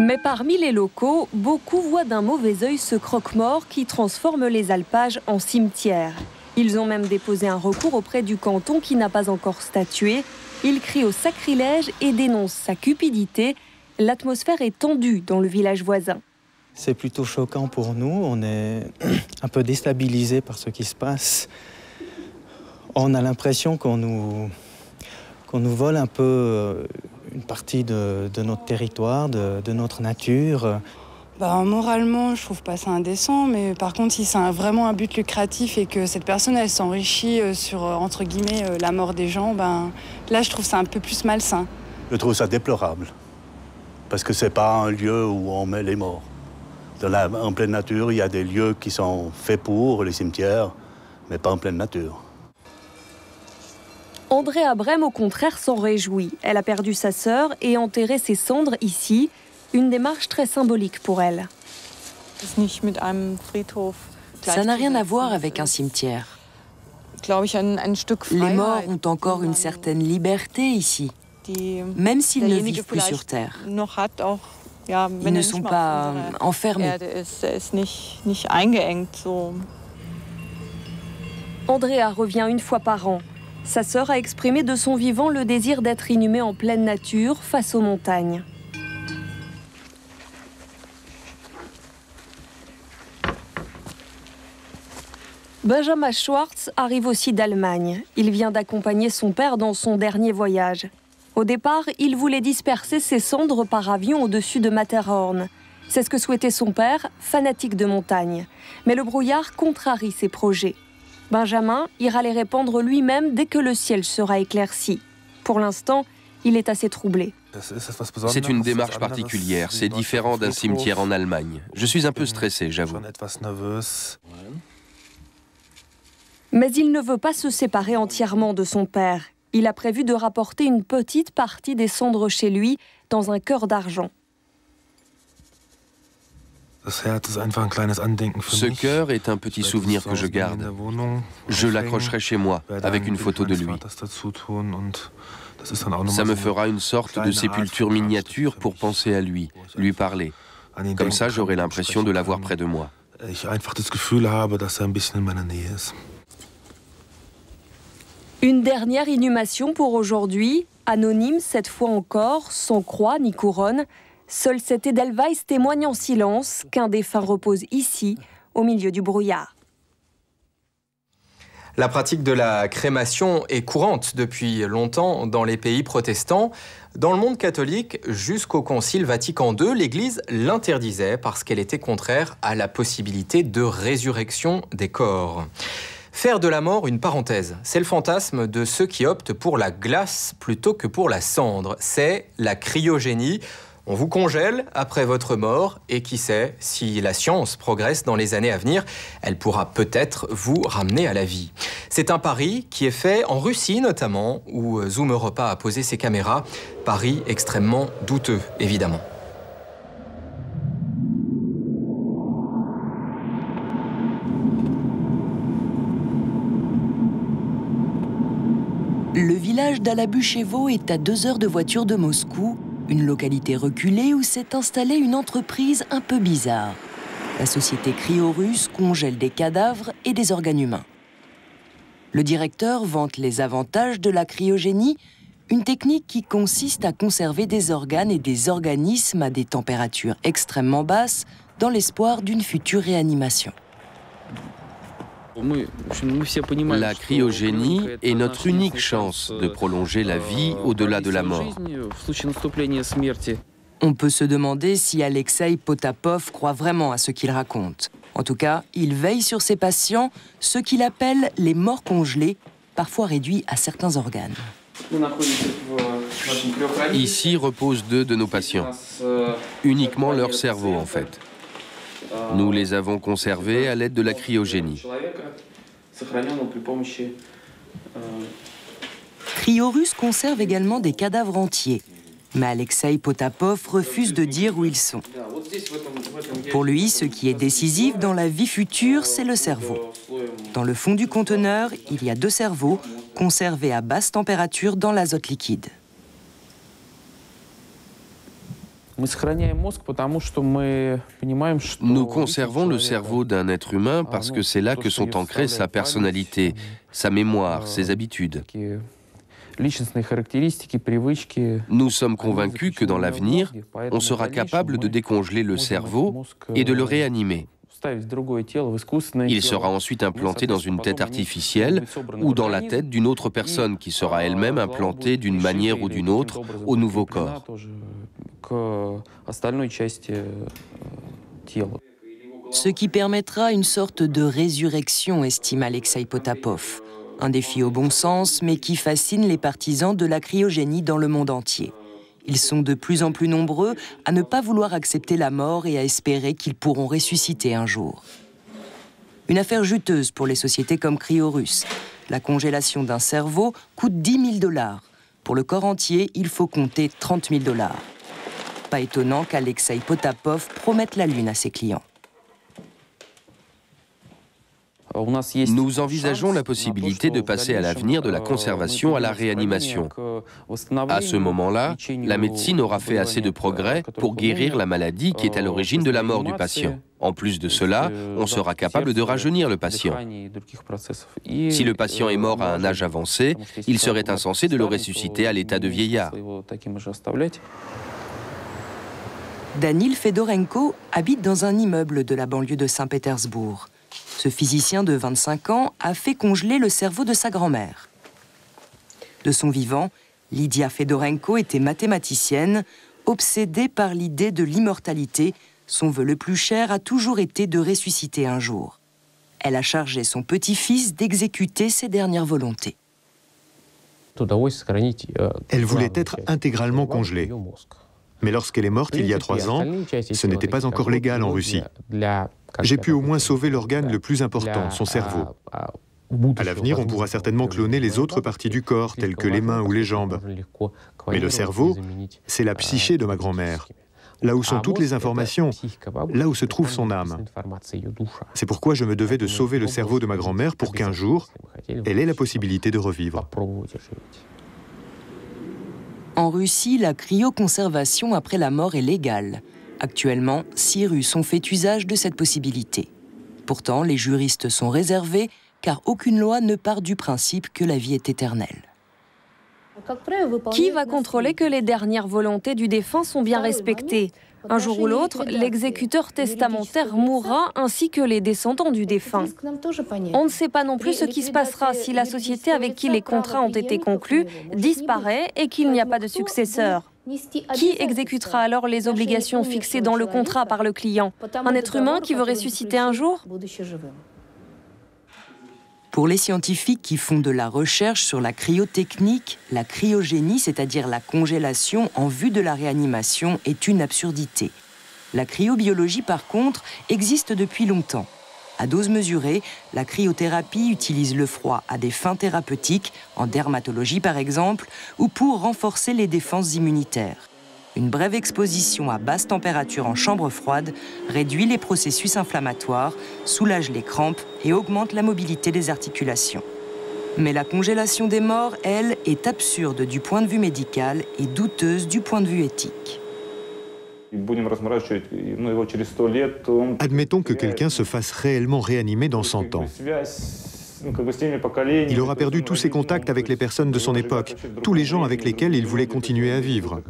Mais parmi les locaux, beaucoup voient d'un mauvais œil ce croque-mort qui transforme les alpages en cimetières. Ils ont même déposé un recours auprès du canton qui n'a pas encore statué. Ils crient au sacrilège et dénoncent sa cupidité. L'atmosphère est tendue dans le village voisin. C'est plutôt choquant pour nous. On est un peu déstabilisés par ce qui se passe. On a l'impression qu'on nous vole un peu une partie de notre territoire, de notre nature. Moralement, je trouve pas ça indécent, mais par contre, si c'est vraiment un but lucratif et que cette personne, elle s'enrichit sur, entre guillemets, la mort des gens, là, je trouve ça un peu plus malsain. Je trouve ça déplorable, parce que c'est pas un lieu où on met les morts. En pleine nature, il y a des lieux qui sont faits pour les cimetières, mais pas en pleine nature. Andrea Brem, au contraire, s'en réjouit. Elle a perdu sa sœur et enterré ses cendres ici. Une démarche très symbolique pour elle. Ça n'a rien à voir avec un cimetière. Les morts ont encore une certaine liberté ici, même s'ils ne vivent plus sur Terre. Ils ne sont pas enfermés. Andrea revient une fois par an. Sa sœur a exprimé de son vivant le désir d'être inhumée en pleine nature, face aux montagnes. Benjamin Schwartz arrive aussi d'Allemagne. Il vient d'accompagner son père dans son dernier voyage. Au départ, il voulait disperser ses cendres par avion au-dessus de Matterhorn. C'est ce que souhaitait son père, fanatique de montagne. Mais le brouillard contrarie ses projets. Benjamin ira les répandre lui-même dès que le ciel sera éclairci. Pour l'instant, il est assez troublé. C'est une démarche particulière, c'est différent d'un cimetière en Allemagne. Je suis un peu stressé, j'avoue. Mais il ne veut pas se séparer entièrement de son père. Il a prévu de rapporter une petite partie des cendres chez lui dans un cœur d'argent. Ce cœur est un petit souvenir que je garde. Je l'accrocherai chez moi, avec une photo de lui. Ça me fera une sorte de sépulture miniature pour penser à lui, lui parler. Comme ça, j'aurai l'impression de l'avoir près de moi. Une dernière inhumation pour aujourd'hui, anonyme cette fois encore, sans croix ni couronne. Seul cet Edelweiss témoigne en silence qu'un défunt repose ici, au milieu du brouillard. La pratique de la crémation est courante depuis longtemps dans les pays protestants. Dans le monde catholique, jusqu'au Concile Vatican II, l'Église l'interdisait parce qu'elle était contraire à la possibilité de résurrection des corps. Faire de la mort une parenthèse, c'est le fantasme de ceux qui optent pour la glace plutôt que pour la cendre. C'est la cryogénie. On vous congèle après votre mort et qui sait, si la science progresse dans les années à venir, elle pourra peut-être vous ramener à la vie. C'est un pari qui est fait en Russie notamment, où Zoom Europa a posé ses caméras. Pari extrêmement douteux, évidemment. Le village d'Alabuchevo est à 2 heures de voiture de Moscou, une localité reculée où s'est installée une entreprise un peu bizarre. La société Cryorusse congèle des cadavres et des organes humains. Le directeur vante les avantages de la cryogénie, une technique qui consiste à conserver des organes et des organismes à des températures extrêmement basses dans l'espoir d'une future réanimation. La cryogénie est notre unique chance de prolonger la vie au-delà de la mort. On peut se demander si Alexei Potapov croit vraiment à ce qu'il raconte. En tout cas, il veille sur ses patients, ceux qu'il appelle les morts congelés, parfois réduits à certains organes. Ici reposent 2 de nos patients. Uniquement leur cerveau, en fait. Nous les avons conservés à l'aide de la cryogénie. Cryorus conserve également des cadavres entiers. Mais Alexei Potapov refuse de dire où ils sont. Pour lui, ce qui est décisif dans la vie future, c'est le cerveau. Dans le fond du conteneur, il y a 2 cerveaux, conservés à basse température dans l'azote liquide. Nous conservons le cerveau d'un être humain parce que c'est là que sont ancrées sa personnalité, sa mémoire, ses habitudes. Nous sommes convaincus que dans l'avenir, on sera capable de décongeler le cerveau et de le réanimer. Il sera ensuite implanté dans une tête artificielle ou dans la tête d'une autre personne qui sera elle-même implantée d'une manière ou d'une autre au nouveau corps. Ce qui permettra une sorte de résurrection, estime Alexei Potapov. Un défi au bon sens, mais qui fascine les partisans de la cryogénie dans le monde entier. Ils sont de plus en plus nombreux à ne pas vouloir accepter la mort et à espérer qu'ils pourront ressusciter un jour. Une affaire juteuse pour les sociétés comme Cryorus. La congélation d'un cerveau coûte 10 000 $. Pour le corps entier, il faut compter 30 000 $. Pas étonnant qu'Alexei Potapov promette la lune à ses clients. Nous envisageons la possibilité de passer à l'avenir de la conservation à la réanimation. À ce moment-là, la médecine aura fait assez de progrès pour guérir la maladie qui est à l'origine de la mort du patient. En plus de cela, on sera capable de rajeunir le patient. Si le patient est mort à un âge avancé, il serait insensé de le ressusciter à l'état de vieillard. Danil Fedorenko habite dans un immeuble de la banlieue de Saint-Pétersbourg. Ce physicien de 25 ans a fait congeler le cerveau de sa grand-mère. De son vivant, Lydia Fedorenko était mathématicienne, obsédée par l'idée de l'immortalité. Son vœu le plus cher a toujours été de ressusciter un jour. Elle a chargé son petit-fils d'exécuter ses dernières volontés. Elle voulait être intégralement congelée. Mais lorsqu'elle est morte il y a 3 ans, ce n'était pas encore légal en Russie. J'ai pu au moins sauver l'organe le plus important, son cerveau. À l'avenir, on pourra certainement cloner les autres parties du corps, telles que les mains ou les jambes. Mais le cerveau, c'est la psyché de ma grand-mère. Là où sont toutes les informations, là où se trouve son âme. C'est pourquoi je me devais de sauver le cerveau de ma grand-mère pour qu'un jour, elle ait la possibilité de revivre. En Russie, la cryoconservation après la mort est légale. Actuellement, 6 Russes ont fait usage de cette possibilité. Pourtant, les juristes sont réservés, car aucune loi ne part du principe que la vie est éternelle. Qui va contrôler que les dernières volontés du défunt sont bien respectées? Un jour ou l'autre, l'exécuteur testamentaire mourra ainsi que les descendants du défunt. On ne sait pas non plus ce qui se passera si la société avec qui les contrats ont été conclus disparaît et qu'il n'y a pas de successeur. Qui exécutera alors les obligations fixées dans le contrat par le client? Un être humain qui veut ressusciter un jour? Pour les scientifiques qui font de la recherche sur la cryotechnique, la cryogénie, c'est-à-dire la congélation en vue de la réanimation, est une absurdité. La cryobiologie, par contre, existe depuis longtemps. À dose mesurée, la cryothérapie utilise le froid à des fins thérapeutiques, en dermatologie par exemple, ou pour renforcer les défenses immunitaires. Une brève exposition à basse température en chambre froide réduit les processus inflammatoires, soulage les crampes et augmente la mobilité des articulations. Mais la congélation des morts, elle, est absurde du point de vue médical et douteuse du point de vue éthique. Admettons que quelqu'un se fasse réellement réanimer dans 100 ans. Il aura perdu tous ses contacts avec les personnes de son époque, tous les gens avec lesquels il voulait continuer à vivre.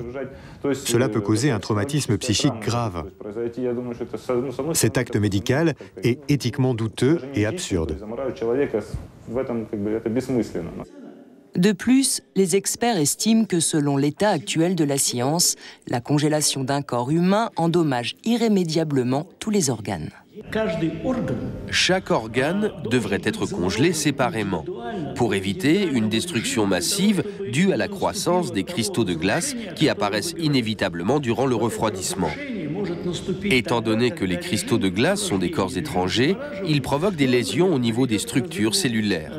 Cela peut causer un traumatisme psychique grave. Cet acte médical est éthiquement douteux et absurde. De plus, les experts estiment que selon l'état actuel de la science, la congélation d'un corps humain endommage irrémédiablement tous les organes. Chaque organe devrait être congelé séparément pour éviter une destruction massive due à la croissance des cristaux de glace qui apparaissent inévitablement durant le refroidissement. Étant donné que les cristaux de glace sont des corps étrangers, ils provoquent des lésions au niveau des structures cellulaires.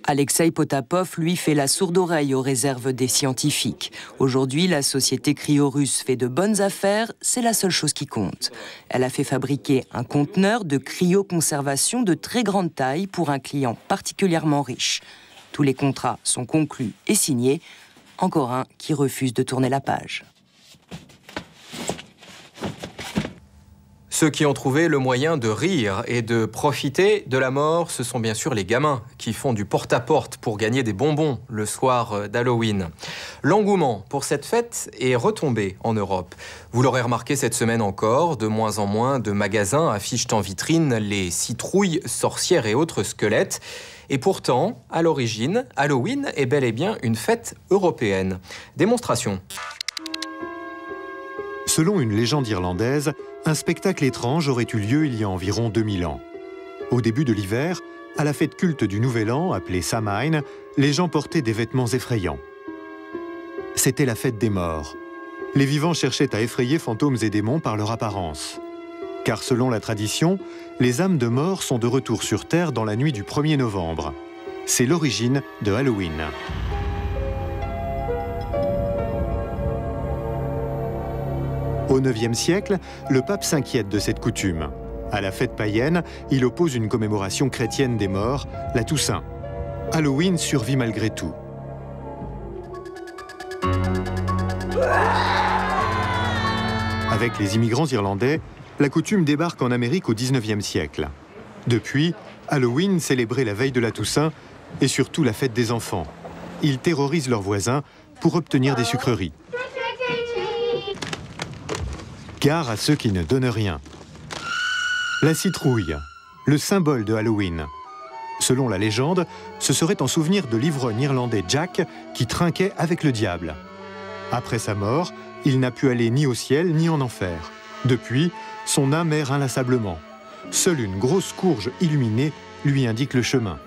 Alexei Potapov, lui, fait la sourde oreille aux réserves des scientifiques. Aujourd'hui, la société cryo-russe fait de bonnes affaires, c'est la seule chose qui compte. Elle a fait fabriquer un conteneur de cryoconservation de très grande taille pour un client particulièrement riche. Tous les contrats sont conclus et signés. Encore un qui refuse de tourner la page. Ceux qui ont trouvé le moyen de rire et de profiter de la mort, ce sont bien sûr les gamins qui font du porte-à-porte pour gagner des bonbons le soir d'Halloween. L'engouement pour cette fête est retombé en Europe. Vous l'aurez remarqué cette semaine encore, de moins en moins de magasins affichent en vitrine les citrouilles, sorcières et autres squelettes. Et pourtant, à l'origine, Halloween est bel et bien une fête européenne. Démonstration. Selon une légende irlandaise, un spectacle étrange aurait eu lieu il y a environ 2000 ans. Au début de l'hiver, à la fête culte du Nouvel An, appelée Samhain, les gens portaient des vêtements effrayants. C'était la fête des morts. Les vivants cherchaient à effrayer fantômes et démons par leur apparence. Car selon la tradition, les âmes de morts sont de retour sur Terre dans la nuit du 1er novembre. C'est l'origine de Halloween. Au IXe siècle, le pape s'inquiète de cette coutume. À la fête païenne, il oppose une commémoration chrétienne des morts, la Toussaint. Halloween survit malgré tout. Avec les immigrants irlandais, la coutume débarque en Amérique au XIXe siècle. Depuis, Halloween célébrait la veille de la Toussaint et surtout la fête des enfants. Ils terrorisent leurs voisins pour obtenir des sucreries. Gare à ceux qui ne donnent rien. La citrouille, le symbole de Halloween. Selon la légende, ce serait en souvenir de l'ivrogne irlandais Jack qui trinquait avec le diable. Après sa mort, il n'a pu aller ni au ciel ni en enfer. Depuis, son âme erre inlassablement. Seule une grosse courge illuminée lui indique le chemin.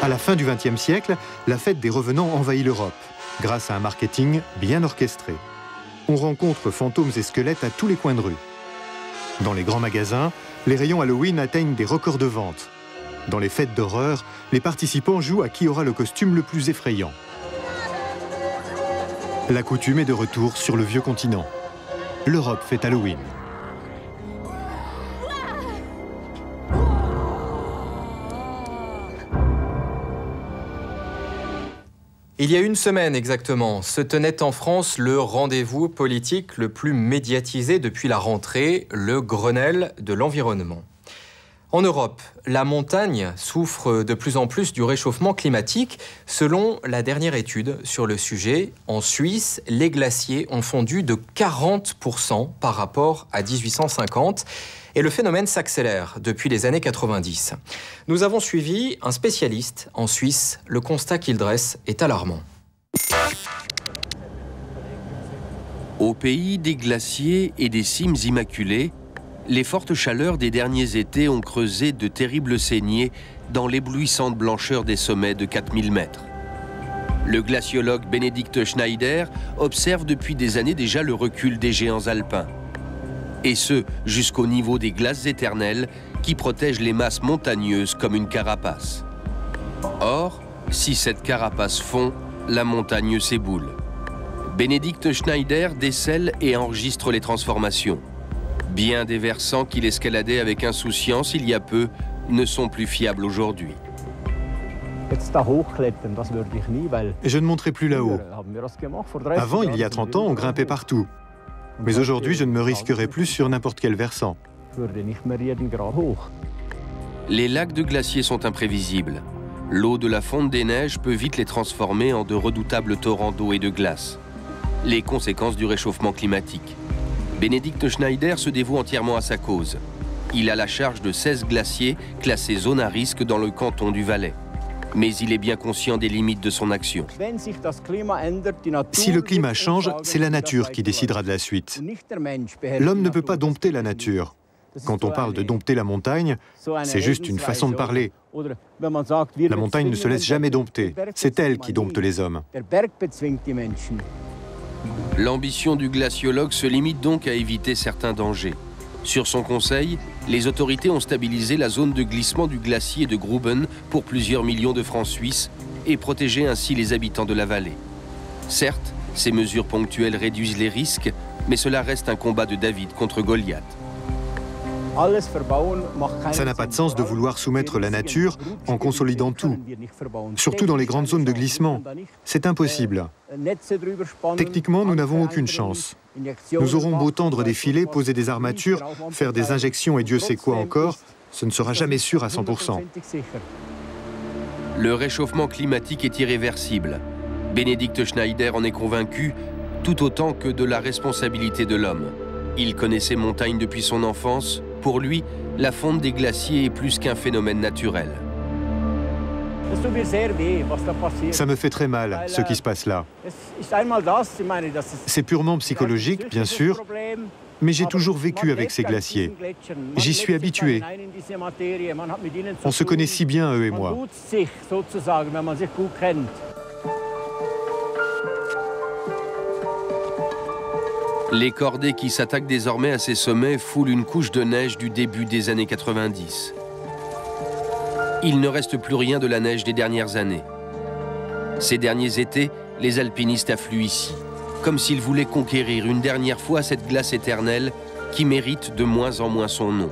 À la fin du XXe siècle, la fête des revenants envahit l'Europe, grâce à un marketing bien orchestré. On rencontre fantômes et squelettes à tous les coins de rue. Dans les grands magasins, les rayons Halloween atteignent des records de vente. Dans les fêtes d'horreur, les participants jouent à qui aura le costume le plus effrayant. La coutume est de retour sur le vieux continent. L'Europe fête Halloween. Il y a une semaine exactement, se tenait en France le rendez-vous politique le plus médiatisé depuis la rentrée, le Grenelle de l'environnement. En Europe, la montagne souffre de plus en plus du réchauffement climatique. Selon la dernière étude sur le sujet, en Suisse, les glaciers ont fondu de 40% par rapport à 1850. Et le phénomène s'accélère depuis les années 90. Nous avons suivi un spécialiste en Suisse. Le constat qu'il dresse est alarmant. Au pays des glaciers et des cimes immaculées, les fortes chaleurs des derniers étés ont creusé de terribles saignées dans l'éblouissante blancheur des sommets de 4000 mètres. Le glaciologue Benedikt Schneider observe depuis des années déjà le recul des géants alpins. Et ce, jusqu'au niveau des glaces éternelles qui protègent les masses montagneuses comme une carapace. Or, si cette carapace fond, la montagne s'éboule. Benedikt Schneider décèle et enregistre les transformations. Bien des versants qu'il escaladait avec insouciance il y a peu ne sont plus fiables aujourd'hui. Je ne monterai plus là-haut. Avant, il y a 30 ans, on grimpait partout. Mais aujourd'hui, je ne me risquerai plus sur n'importe quel versant. Les lacs de glaciers sont imprévisibles. L'eau de la fonte des neiges peut vite les transformer en de redoutables torrents d'eau et de glace. Les conséquences du réchauffement climatique. Bénédicte Schneider se dévoue entièrement à sa cause. Il a la charge de 16 glaciers classés zone à risque dans le canton du Valais. Mais il est bien conscient des limites de son action. Si le climat change, c'est la nature qui décidera de la suite. L'homme ne peut pas dompter la nature. Quand on parle de dompter la montagne, c'est juste une façon de parler. La montagne ne se laisse jamais dompter. C'est elle qui dompte les hommes. L'ambition du glaciologue se limite donc à éviter certains dangers. Sur son conseil, les autorités ont stabilisé la zone de glissement du glacier de Gruben pour plusieurs millions de francs suisses et protégé ainsi les habitants de la vallée. Certes, ces mesures ponctuelles réduisent les risques, mais cela reste un combat de David contre Goliath. Ça n'a pas de sens de vouloir soumettre la nature en consolidant tout, surtout dans les grandes zones de glissement. C'est impossible. Techniquement, nous n'avons aucune chance. Nous aurons beau tendre des filets, poser des armatures, faire des injections et Dieu sait quoi encore, ce ne sera jamais sûr à 100%. Le réchauffement climatique est irréversible. Bénédicte Schneider en est convaincu, tout autant que de la responsabilité de l'homme. Il connaît ces montagnes depuis son enfance. Pour lui, la fonte des glaciers est plus qu'un phénomène naturel. Ça me fait très mal, ce qui se passe là. C'est purement psychologique, bien sûr, mais j'ai toujours vécu avec ces glaciers. J'y suis habitué. On se connaît si bien, eux et moi. Les cordées qui s'attaquent désormais à ces sommets foulent une couche de neige du début des années 90. Il ne reste plus rien de la neige des dernières années. Ces derniers étés, les alpinistes affluent ici, comme s'ils voulaient conquérir une dernière fois cette glace éternelle qui mérite de moins en moins son nom.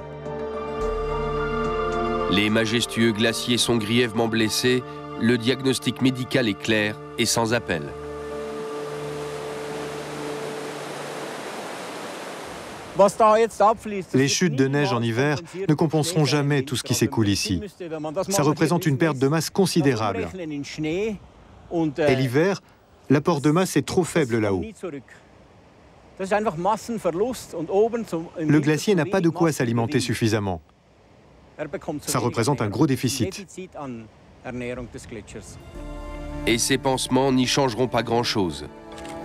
Les majestueux glaciers sont grièvement blessés, le diagnostic médical est clair et sans appel. Les chutes de neige en hiver ne compenseront jamais tout ce qui s'écoule ici. Ça représente une perte de masse considérable. Et l'hiver, l'apport de masse est trop faible là-haut. Le glacier n'a pas de quoi s'alimenter suffisamment. Ça représente un gros déficit. Et ces pansements n'y changeront pas grand-chose.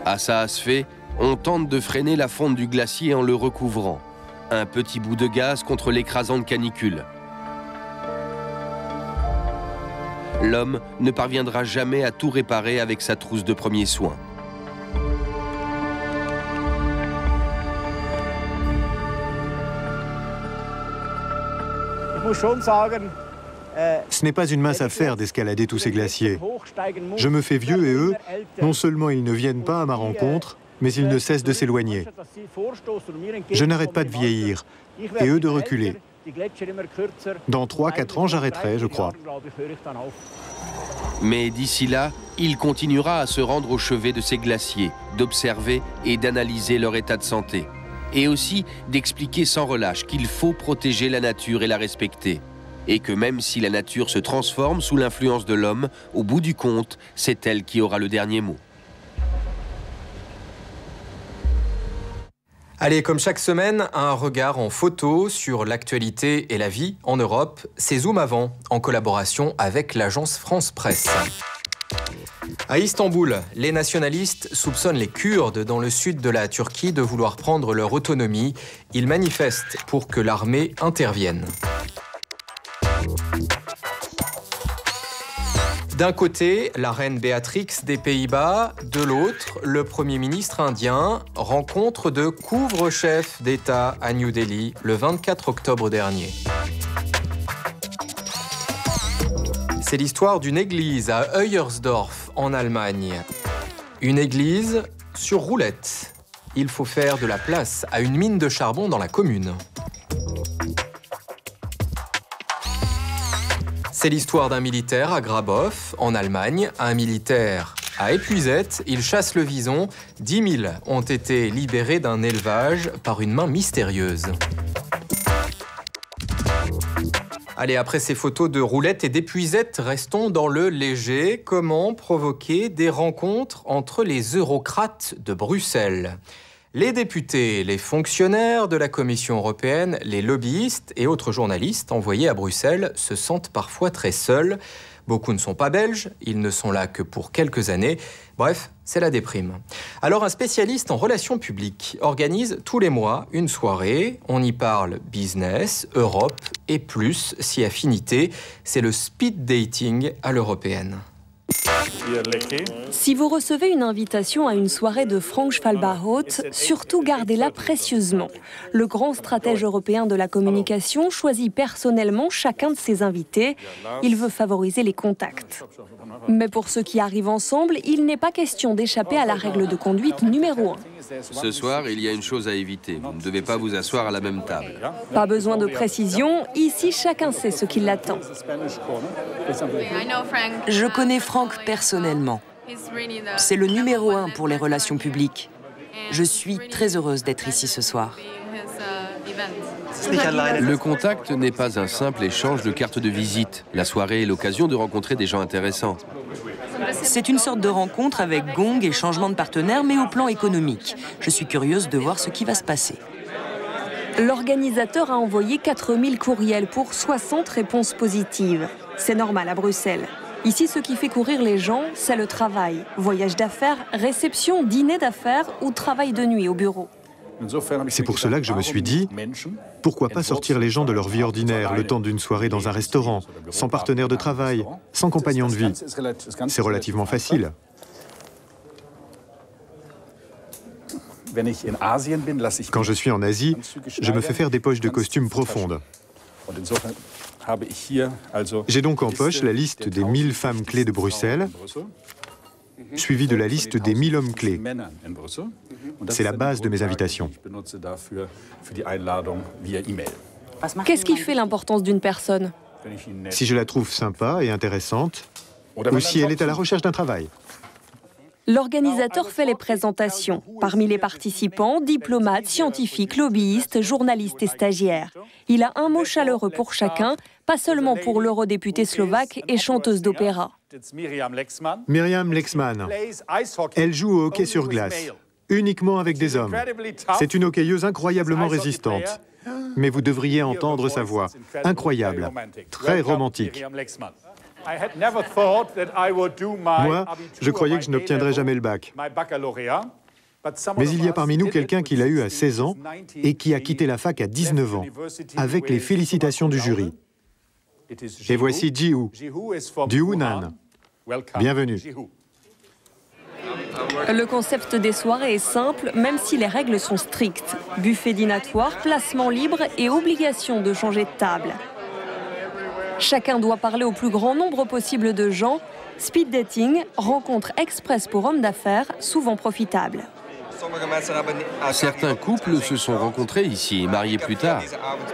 À Saas-Fee, on tente de freiner la fonte du glacier en le recouvrant. Un petit bout de gaz contre l'écrasante canicule. L'homme ne parviendra jamais à tout réparer avec sa trousse de premiers soins. Ce n'est pas une mince affaire d'escalader tous ces glaciers. Je me fais vieux et eux, non seulement ils ne viennent pas à ma rencontre, mais ils ne cessent de s'éloigner. Je n'arrête pas de vieillir, et eux de reculer. Dans 3-4 ans, j'arrêterai, je crois. Mais d'ici là, il continuera à se rendre au chevet de ces glaciers, d'observer et d'analyser leur état de santé. Et aussi d'expliquer sans relâche qu'il faut protéger la nature et la respecter. Et que même si la nature se transforme sous l'influence de l'homme, au bout du compte, c'est elle qui aura le dernier mot. Allez, comme chaque semaine, un regard en photo sur l'actualité et la vie en Europe. C'est Zoom Avant, en collaboration avec l'agence France Presse. À Istanbul, les nationalistes soupçonnent les Kurdes dans le sud de la Turquie de vouloir prendre leur autonomie. Ils manifestent pour que l'armée intervienne. D'un côté, la reine Béatrix des Pays-Bas, de l'autre, le Premier ministre indien, rencontre de couvre-chef d'État à New Delhi le 24 octobre dernier. C'est l'histoire d'une église à Heuersdorf, en Allemagne. Une église sur roulette. Il faut faire de la place à une mine de charbon dans la commune. C'est l'histoire d'un militaire à Grabov, en Allemagne, un militaire À Épuisette, ils chassent le vison. 10 000 ont été libérés d'un élevage par une main mystérieuse. Allez, après ces photos de roulettes et d'épuisettes, restons dans le léger. Comment provoquer des rencontres entre les eurocrates de Bruxelles ? Les députés, les fonctionnaires de la Commission européenne, les lobbyistes et autres journalistes envoyés à Bruxelles se sentent parfois très seuls. Beaucoup ne sont pas belges, ils ne sont là que pour quelques années. Bref, c'est la déprime. Alors un spécialiste en relations publiques organise tous les mois une soirée. On y parle business, Europe et plus, si affinité. C'est le speed dating à l'européenne. Si vous recevez une invitation à une soirée de Frank Schwalba-Haut, surtout gardez-la précieusement. Le grand stratège européen de la communication choisit personnellement chacun de ses invités. Il veut favoriser les contacts. Mais pour ceux qui arrivent ensemble, il n'est pas question d'échapper à la règle de conduite numéro 1. Ce soir, il y a une chose à éviter. Vous ne devez pas vous asseoir à la même table. Pas besoin de précision, ici chacun sait ce qui l'attend. Je connais Frank personnellement. C'est le numéro 1 pour les relations publiques. Je suis très heureuse d'être ici ce soir. Le contact n'est pas un simple échange de cartes de visite. La soirée est l'occasion de rencontrer des gens intéressants. C'est une sorte de rencontre avec gong et changement de partenaire, mais au plan économique. Je suis curieuse de voir ce qui va se passer. L'organisateur a envoyé 4000 courriels pour 60 réponses positives. C'est normal à Bruxelles. Ici, ce qui fait courir les gens, c'est le travail. Voyage d'affaires, réception, dîner d'affaires ou travail de nuit au bureau. C'est pour cela que je me suis dit, pourquoi pas sortir les gens de leur vie ordinaire le temps d'une soirée dans un restaurant, sans partenaire de travail, sans compagnon de vie. C'est relativement facile. Quand je suis en Asie, je me fais faire des poches de costumes profondes. J'ai donc en poche la liste des 1000 femmes clés de Bruxelles, suivie de la liste des 1000 hommes clés. C'est la base de mes invitations. Qu'est-ce qui fait l'importance d'une personne? Si je la trouve sympa et intéressante, ou si elle est à la recherche d'un travail. L'organisateur fait les présentations. Parmi les participants, diplomates, scientifiques, lobbyistes, journalistes et stagiaires. Il a un mot chaleureux pour chacun, pas seulement pour l'eurodéputée slovaque et chanteuse d'opéra. Myriam Lexman. Elle joue au hockey sur glace, uniquement avec des hommes. C'est une hockeyeuse incroyablement résistante. Mais vous devriez entendre sa voix. Incroyable, très romantique. Moi, je croyais que je n'obtiendrais jamais le bac. Mais il y a parmi nous quelqu'un qui l'a eu à 16 ans et qui a quitté la fac à 19 ans, avec les félicitations du jury. Et voici Jihu, du Hunan. Bienvenue. Le concept des soirées est simple, même si les règles sont strictes. Buffet dînatoire, placement libre et obligation de changer de table. Chacun doit parler au plus grand nombre possible de gens. Speed dating, rencontre express pour hommes d'affaires, souvent profitable. Certains couples se sont rencontrés ici et mariés plus tard.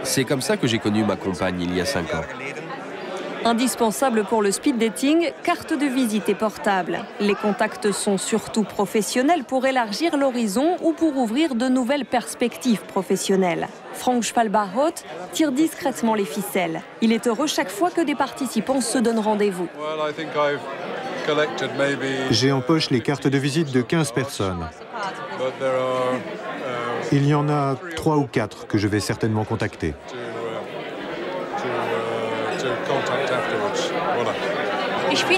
C'est comme ça que j'ai connu ma compagne il y a 5 ans. Indispensable pour le speed dating, carte de visite et portable. Les contacts sont surtout professionnels pour élargir l'horizon ou pour ouvrir de nouvelles perspectives professionnelles. Frank Schwalba-Haut tire discrètement les ficelles. Il est heureux chaque fois que des participants se donnent rendez-vous. J'ai en poche les cartes de visite de 15 personnes. Il y en a 3 ou 4 que je vais certainement contacter.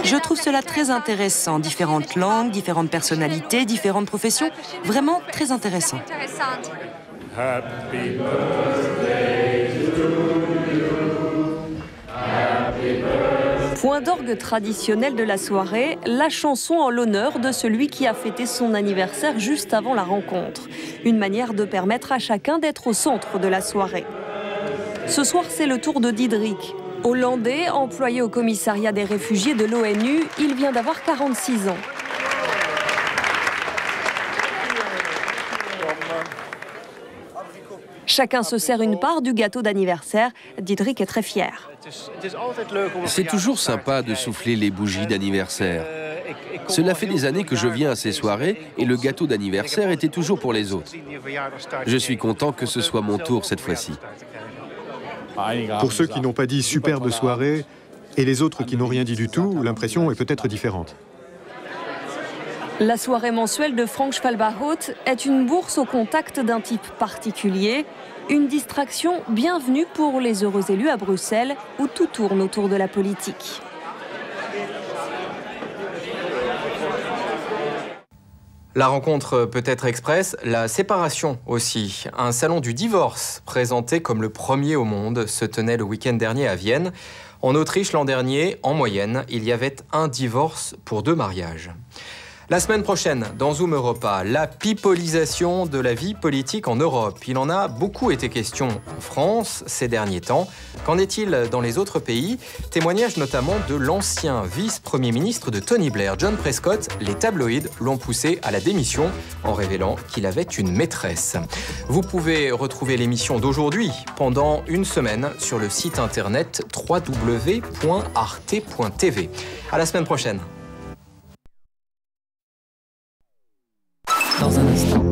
Je trouve cela très intéressant. Différentes langues, différentes personnalités, différentes professions. Vraiment très intéressant. Point d'orgue traditionnel de la soirée, la chanson en l'honneur de celui qui a fêté son anniversaire juste avant la rencontre. Une manière de permettre à chacun d'être au centre de la soirée. Ce soir, c'est le tour de Diederik. Hollandais, employé au commissariat des réfugiés de l'ONU, il vient d'avoir 46 ans. Chacun se sert une part du gâteau d'anniversaire. Diederik est très fier. C'est toujours sympa de souffler les bougies d'anniversaire. Cela fait des années que je viens à ces soirées et le gâteau d'anniversaire était toujours pour les autres. Je suis content que ce soit mon tour cette fois-ci. Pour ceux qui n'ont pas dit superbe soirée et les autres qui n'ont rien dit du tout, l'impression est peut-être différente. La soirée mensuelle de Frank Schwalba-Haut est une bourse au contact d'un type particulier, une distraction bienvenue pour les heureux élus à Bruxelles où tout tourne autour de la politique. La rencontre peut être express, la séparation aussi. Un salon du divorce, présenté comme le premier au monde, se tenait le week-end dernier à Vienne. En Autriche, l'an dernier, en moyenne, il y avait un divorce pour 2 mariages. La semaine prochaine, dans Zoom Europa, la pipolisation de la vie politique en Europe. Il en a beaucoup été question en France ces derniers temps. Qu'en est-il dans les autres pays? Témoignage notamment de l'ancien vice-premier ministre de Tony Blair, John Prescott. Les tabloïds l'ont poussé à la démission en révélant qu'il avait une maîtresse. Vous pouvez retrouver l'émission d'aujourd'hui pendant une semaine sur le site internet www.arte.tv. À la semaine prochaine. Dans un instant.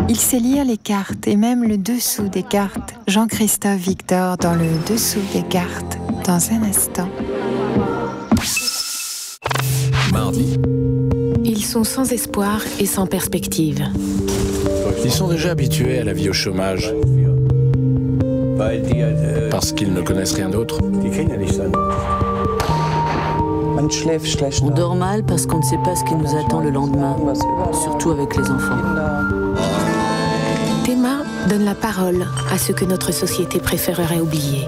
Il sait lire les cartes et même le dessous des cartes. Jean-Christophe Victor dans le dessous des cartes, dans un instant. Mardi. Ils sont sans espoir et sans perspective. Ils sont déjà habitués à la vie au chômage. Parce qu'ils ne connaissent rien d'autre. On dort mal parce qu'on ne sait pas ce qui nous attend le lendemain, surtout avec les enfants. Théma donne la parole à ceux que notre société préférerait oublier.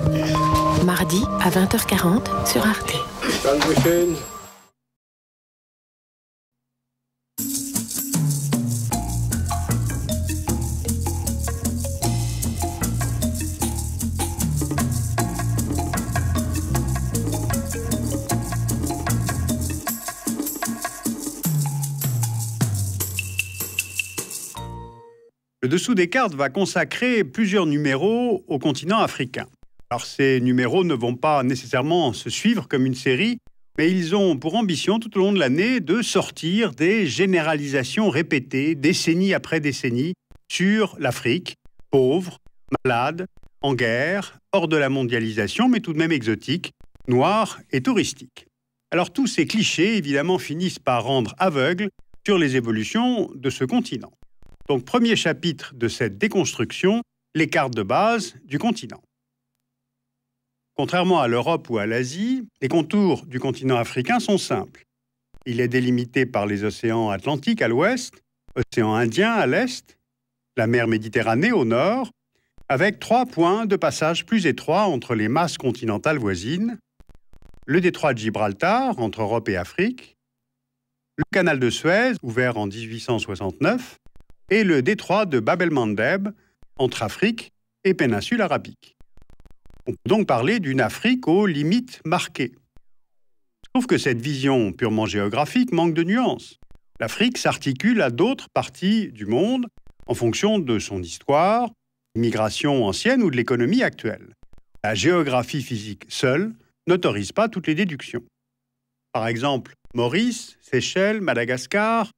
Mardi à 20h40 sur Arte. Le dessous des cartes va consacrer plusieurs numéros au continent africain. Alors ces numéros ne vont pas nécessairement se suivre comme une série, mais ils ont pour ambition tout au long de l'année de sortir des généralisations répétées, décennie après décennie, sur l'Afrique, pauvre, malade, en guerre, hors de la mondialisation, mais tout de même exotique, noire et touristique. Alors tous ces clichés, évidemment, finissent par rendre aveugle sur les évolutions de ce continent. Donc, premier chapitre de cette déconstruction, les cartes de base du continent. Contrairement à l'Europe ou à l'Asie, les contours du continent africain sont simples. Il est délimité par les océans Atlantique à l'ouest, océan Indien à l'est, la mer Méditerranée au nord, avec 3 points de passage plus étroits entre les masses continentales voisines, le détroit de Gibraltar entre Europe et Afrique, le canal de Suez, ouvert en 1869, et le détroit de Bab el-Mandeb, entre Afrique et péninsule arabique. On peut donc parler d'une Afrique aux limites marquées. Je trouve que cette vision purement géographique manque de nuances. L'Afrique s'articule à d'autres parties du monde en fonction de son histoire, l'immigration ancienne ou de l'économie actuelle. La géographie physique seule n'autorise pas toutes les déductions. Par exemple, Maurice, Seychelles, Madagascar,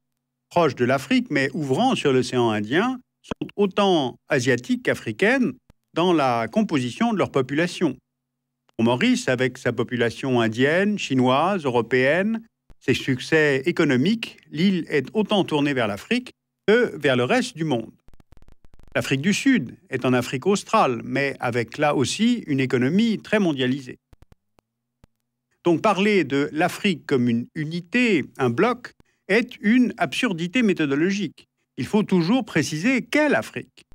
proches de l'Afrique, mais ouvrant sur l'océan Indien, sont autant asiatiques qu'africaines dans la composition de leur population. Pour Maurice, avec sa population indienne, chinoise, européenne, ses succès économiques, l'île est autant tournée vers l'Afrique que vers le reste du monde. L'Afrique du Sud est en Afrique australe, mais avec là aussi une économie très mondialisée. Donc parler de l'Afrique comme une unité, un bloc, est une absurdité méthodologique. Il faut toujours préciser quelle Afrique.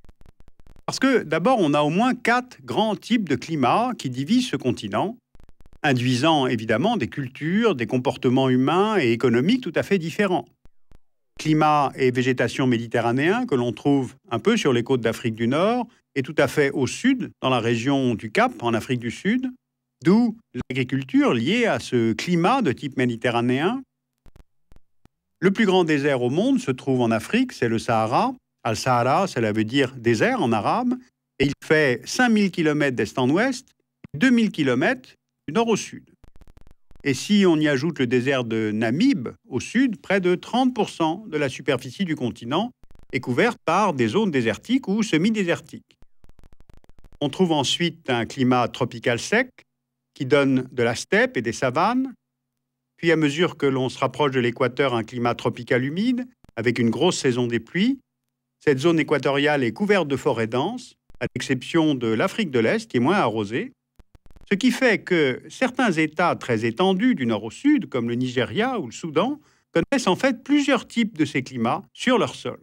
Parce que d'abord, on a au moins 4 grands types de climats qui divisent ce continent, induisant évidemment des cultures, des comportements humains et économiques tout à fait différents. Climat et végétation méditerranéen que l'on trouve un peu sur les côtes d'Afrique du Nord et tout à fait au sud, dans la région du Cap, en Afrique du Sud, d'où l'agriculture liée à ce climat de type méditerranéen. Le plus grand désert au monde se trouve en Afrique, c'est le Sahara. Al-Sahara, cela veut dire désert en arabe, et il fait 5000 km d'est en ouest, 2000 km du nord au sud. Et si on y ajoute le désert de Namib, au sud, près de 30% de la superficie du continent est couverte par des zones désertiques ou semi-désertiques. On trouve ensuite un climat tropical sec qui donne de la steppe et des savanes, puis à mesure que l'on se rapproche de l'équateur, un climat tropical humide, avec une grosse saison des pluies. Cette zone équatoriale est couverte de forêts denses, à l'exception de l'Afrique de l'Est, qui est moins arrosée, ce qui fait que certains États très étendus du nord au sud, comme le Nigeria ou le Soudan, connaissent en fait plusieurs types de ces climats sur leur sol.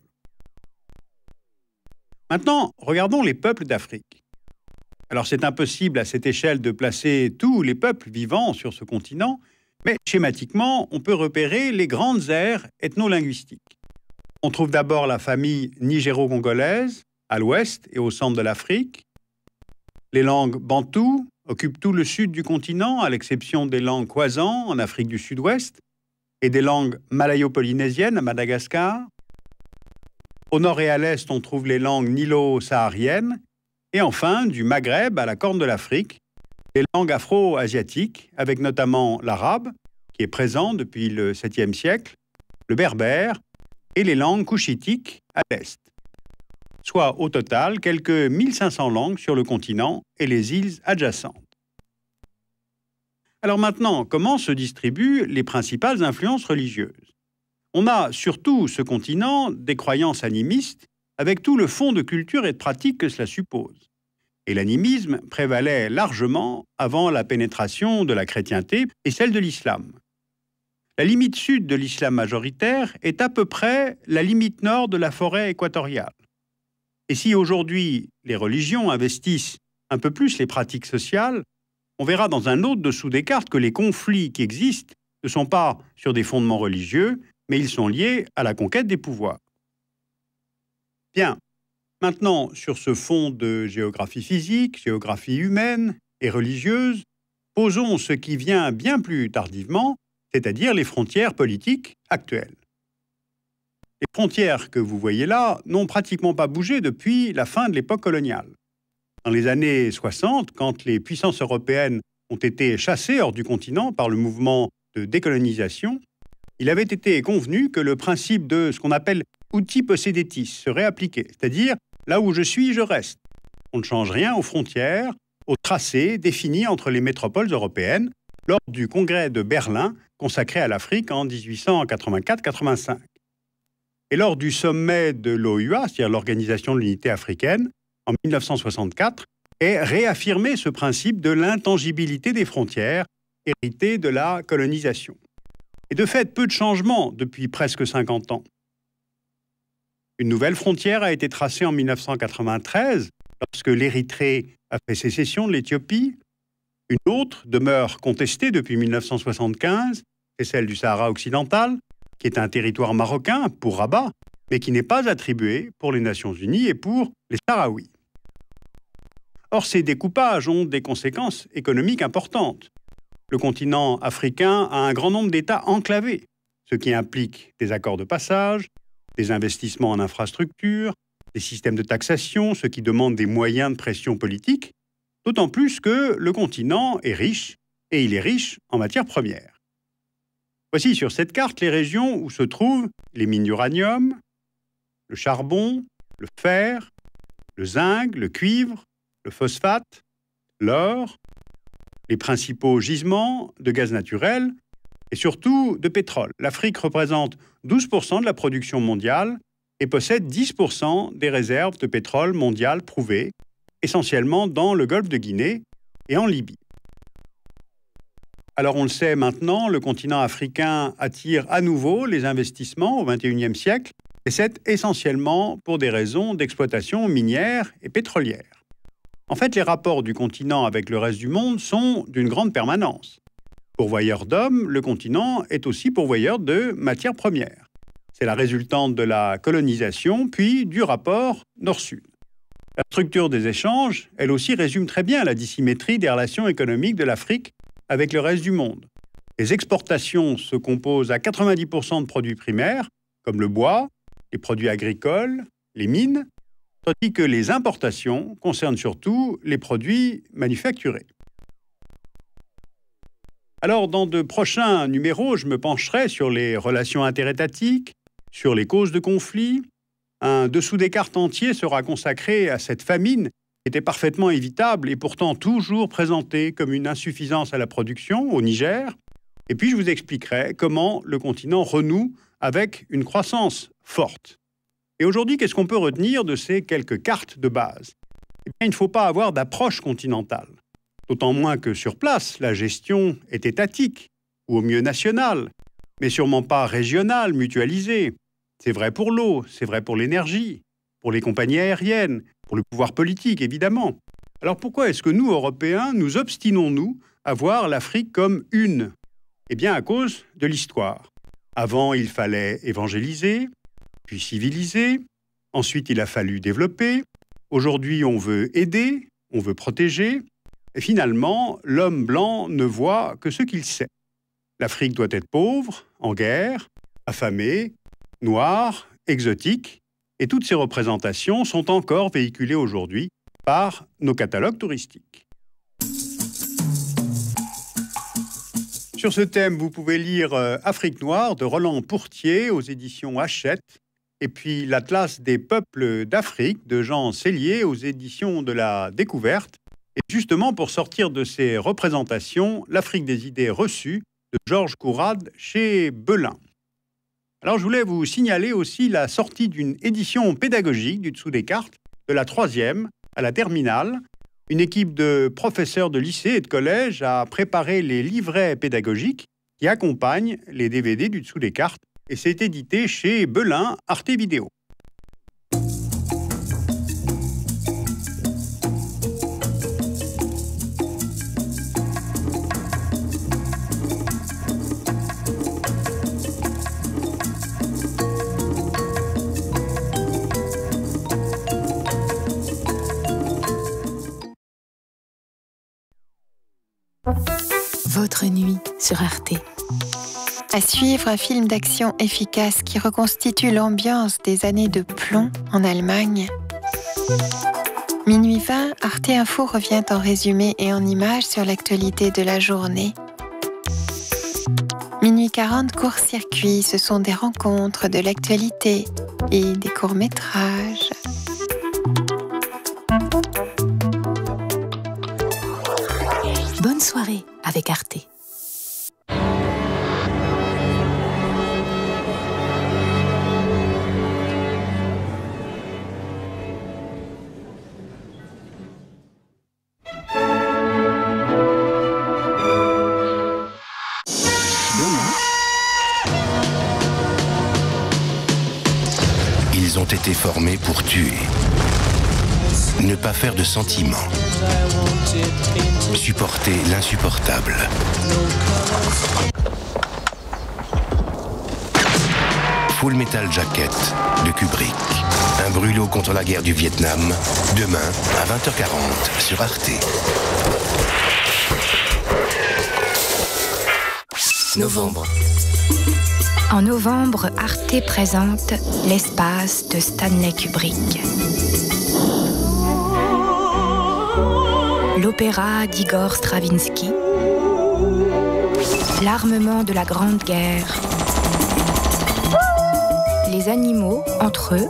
Maintenant, regardons les peuples d'Afrique. Alors c'est impossible à cette échelle de placer tous les peuples vivants sur ce continent, mais schématiquement, on peut repérer les grandes aires ethno-linguistiques. On trouve d'abord la famille nigéro-congolaise, à l'ouest et au centre de l'Afrique. Les langues bantoues occupent tout le sud du continent, à l'exception des langues khoisan en Afrique du Sud-Ouest et des langues malayo-polynésiennes à Madagascar. Au nord et à l'est, on trouve les langues nilo-sahariennes et enfin, du Maghreb à la Corne de l'Afrique, les langues afro-asiatiques, avec notamment l'arabe, qui est présent depuis le 7e siècle, le berbère et les langues couchitiques à l'est. Soit au total quelques 1500 langues sur le continent et les îles adjacentes. Alors maintenant, comment se distribuent les principales influences religieuses? On a sur tout ce continent des croyances animistes avec tout le fond de culture et de pratique que cela suppose. Et l'animisme prévalait largement avant la pénétration de la chrétienté et celle de l'islam. La limite sud de l'islam majoritaire est à peu près la limite nord de la forêt équatoriale. Et si aujourd'hui les religions investissent un peu plus les pratiques sociales, on verra dans un autre dessous des cartes que les conflits qui existent ne sont pas sur des fondements religieux, mais ils sont liés à la conquête des pouvoirs. Bien, maintenant sur ce fond de géographie physique, géographie humaine et religieuse, posons ce qui vient bien plus tardivement, c'est-à-dire les frontières politiques actuelles. Les frontières que vous voyez là n'ont pratiquement pas bougé depuis la fin de l'époque coloniale. Dans les années 60, quand les puissances européennes ont été chassées hors du continent par le mouvement de décolonisation, il avait été convenu que le principe de ce qu'on appelle uti possedetis serait appliqué, c'est-à-dire là où je suis, je reste. On ne change rien aux frontières, aux tracés définis entre les métropoles européennes lors du congrès de Berlin consacré à l'Afrique en 1884-85. Et lors du sommet de l'OUA, c'est-à-dire l'Organisation de l'Unité africaine, en 1964, est réaffirmé ce principe de l'intangibilité des frontières héritées de la colonisation. Et de fait, peu de changements depuis presque 50 ans. Une nouvelle frontière a été tracée en 1993, lorsque l'Érythrée a fait sécession de l'Éthiopie. Une autre demeure contestée depuis 1975, c'est celle du Sahara occidental, qui est un territoire marocain pour Rabat, mais qui n'est pas attribué pour les Nations Unies et pour les Sahraouis. Or, ces découpages ont des conséquences économiques importantes. Le continent africain a un grand nombre d'États enclavés, ce qui implique des accords de passage, des investissements en infrastructures, des systèmes de taxation, ce qui demande des moyens de pression politique, d'autant plus que le continent est riche, et il est riche en matières premières. Voici sur cette carte les régions où se trouvent les mines d'uranium, le charbon, le fer, le zinc, le cuivre, le phosphate, l'or, les principaux gisements de gaz naturel et surtout de pétrole. L'Afrique représente 12% de la production mondiale et possède 10% des réserves de pétrole mondiales prouvées, essentiellement dans le golfe de Guinée et en Libye. Alors on le sait maintenant, le continent africain attire à nouveau les investissements au XXIe siècle, et c'est essentiellement pour des raisons d'exploitation minière et pétrolière. En fait, les rapports du continent avec le reste du monde sont d'une grande permanence. Pourvoyeur d'hommes, le continent est aussi pourvoyeur de matières premières. C'est la résultante de la colonisation, puis du rapport Nord-Sud. La structure des échanges, elle aussi, résume très bien la dissymétrie des relations économiques de l'Afrique avec le reste du monde. Les exportations se composent à 90% de produits primaires, comme le bois, les produits agricoles, les mines, tandis que les importations concernent surtout les produits manufacturés. Alors, dans de prochains numéros, je me pencherai sur les relations interétatiques, sur les causes de conflits. Un dessous des cartes entier sera consacré à cette famine qui était parfaitement évitable et pourtant toujours présentée comme une insuffisance à la production au Niger. Et puis, je vous expliquerai comment le continent renoue avec une croissance forte. Et aujourd'hui, qu'est-ce qu'on peut retenir de ces quelques cartes de base? Eh bien, il ne faut pas avoir d'approche continentale. D'autant moins que sur place, la gestion est étatique, ou au mieux nationale, mais sûrement pas régionale, mutualisée. C'est vrai pour l'eau, c'est vrai pour l'énergie, pour les compagnies aériennes, pour le pouvoir politique, évidemment. Alors pourquoi est-ce que nous, Européens, nous obstinons-nous à voir l'Afrique comme une? Eh bien, à cause de l'histoire. Avant, il fallait évangéliser, puis civiliser. Ensuite, il a fallu développer. Aujourd'hui, on veut aider, on veut protéger. Et finalement, l'homme blanc ne voit que ce qu'il sait. L'Afrique doit être pauvre, en guerre, affamée, noire, exotique. Et toutes ces représentations sont encore véhiculées aujourd'hui par nos catalogues touristiques. Sur ce thème, vous pouvez lire Afrique noire de Roland Pourtier aux éditions Hachette, et puis l'Atlas des peuples d'Afrique de Jean Sellier aux éditions de la Découverte. Et justement, pour sortir de ces représentations, l'Afrique des idées reçues de Georges Courade chez Belin. Alors, je voulais vous signaler aussi la sortie d'une édition pédagogique du dessous des cartes, de la 3e à la terminale. Une équipe de professeurs de lycée et de collège a préparé les livrets pédagogiques qui accompagnent les DVD du dessous des cartes. Et c'est édité chez Belin Arte Vidéo. Votre nuit sur Arte. À suivre, un film d'action efficace qui reconstitue l'ambiance des années de plomb en Allemagne. Minuit 20, Arte Info revient en résumé et en images sur l'actualité de la journée. Minuit 40, court-circuit, ce sont des rencontres, de l'actualité et des courts-métrages. Bonne soirée avec Arte. Ils ont été formés pour tuer. Ne pas faire de sentiments. Supporter l'insupportable. Full Metal Jacket de Kubrick. Un brûlot contre la guerre du Vietnam. Demain à 20h40 sur Arte. Novembre. En novembre, Arte présente L'espace de Stanley Kubrick. L'opéra d'Igor Stravinsky. L'armement de la Grande Guerre. Les animaux entre eux.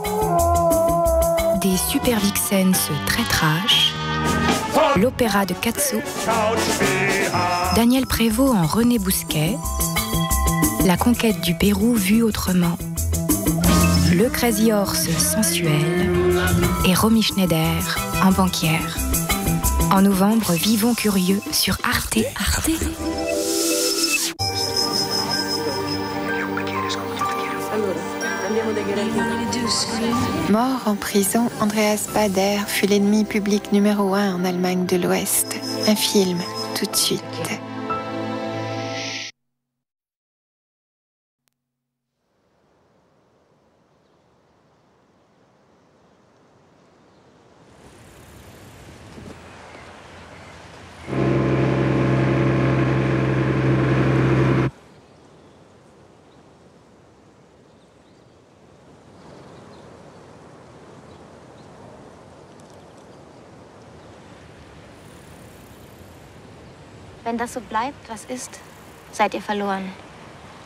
Des super vixens très trash. L'opéra de Katsu. Daniel Prévost en René Bousquet. La conquête du Pérou vue autrement. Le Crazy Horse sensuel. Et Romy Schneider en banquière. En novembre, vivons curieux sur Arte. Arte. Mort en prison, Andreas Bader fut l'ennemi public numéro 1 en Allemagne de l'Ouest. Un film, tout de suite. Wenn das so bleibt, was ist? seid ihr verloren.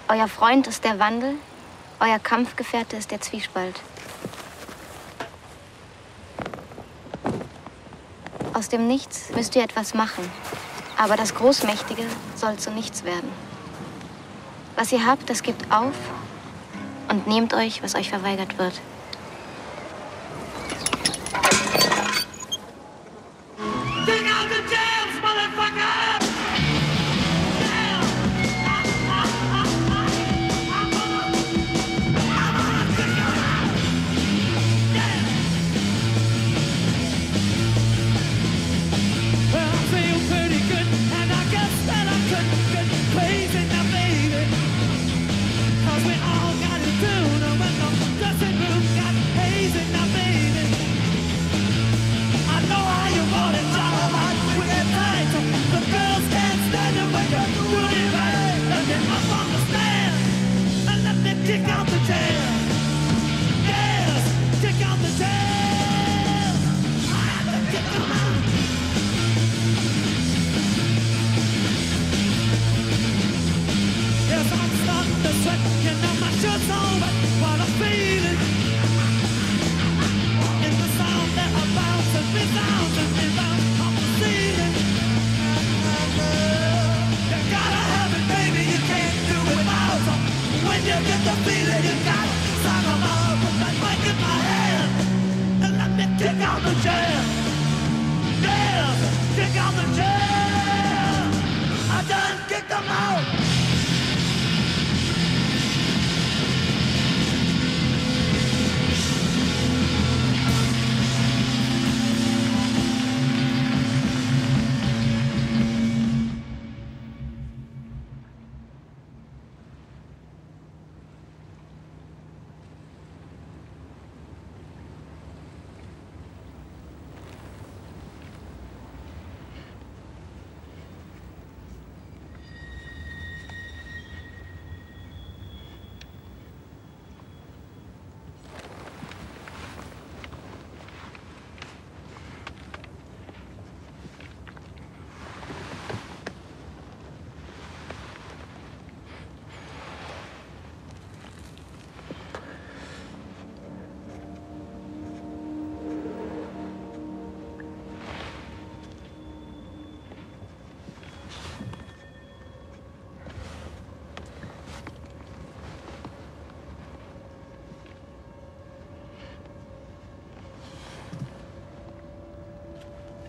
Euer Freund ist der Wandel, euer Kampfgefährte ist der Zwiespalt. Aus dem Nichts müsst ihr etwas machen, aber das Großmächtige soll zu nichts werden. Was ihr habt, das gebt auf und nehmt euch, was euch verweigert wird.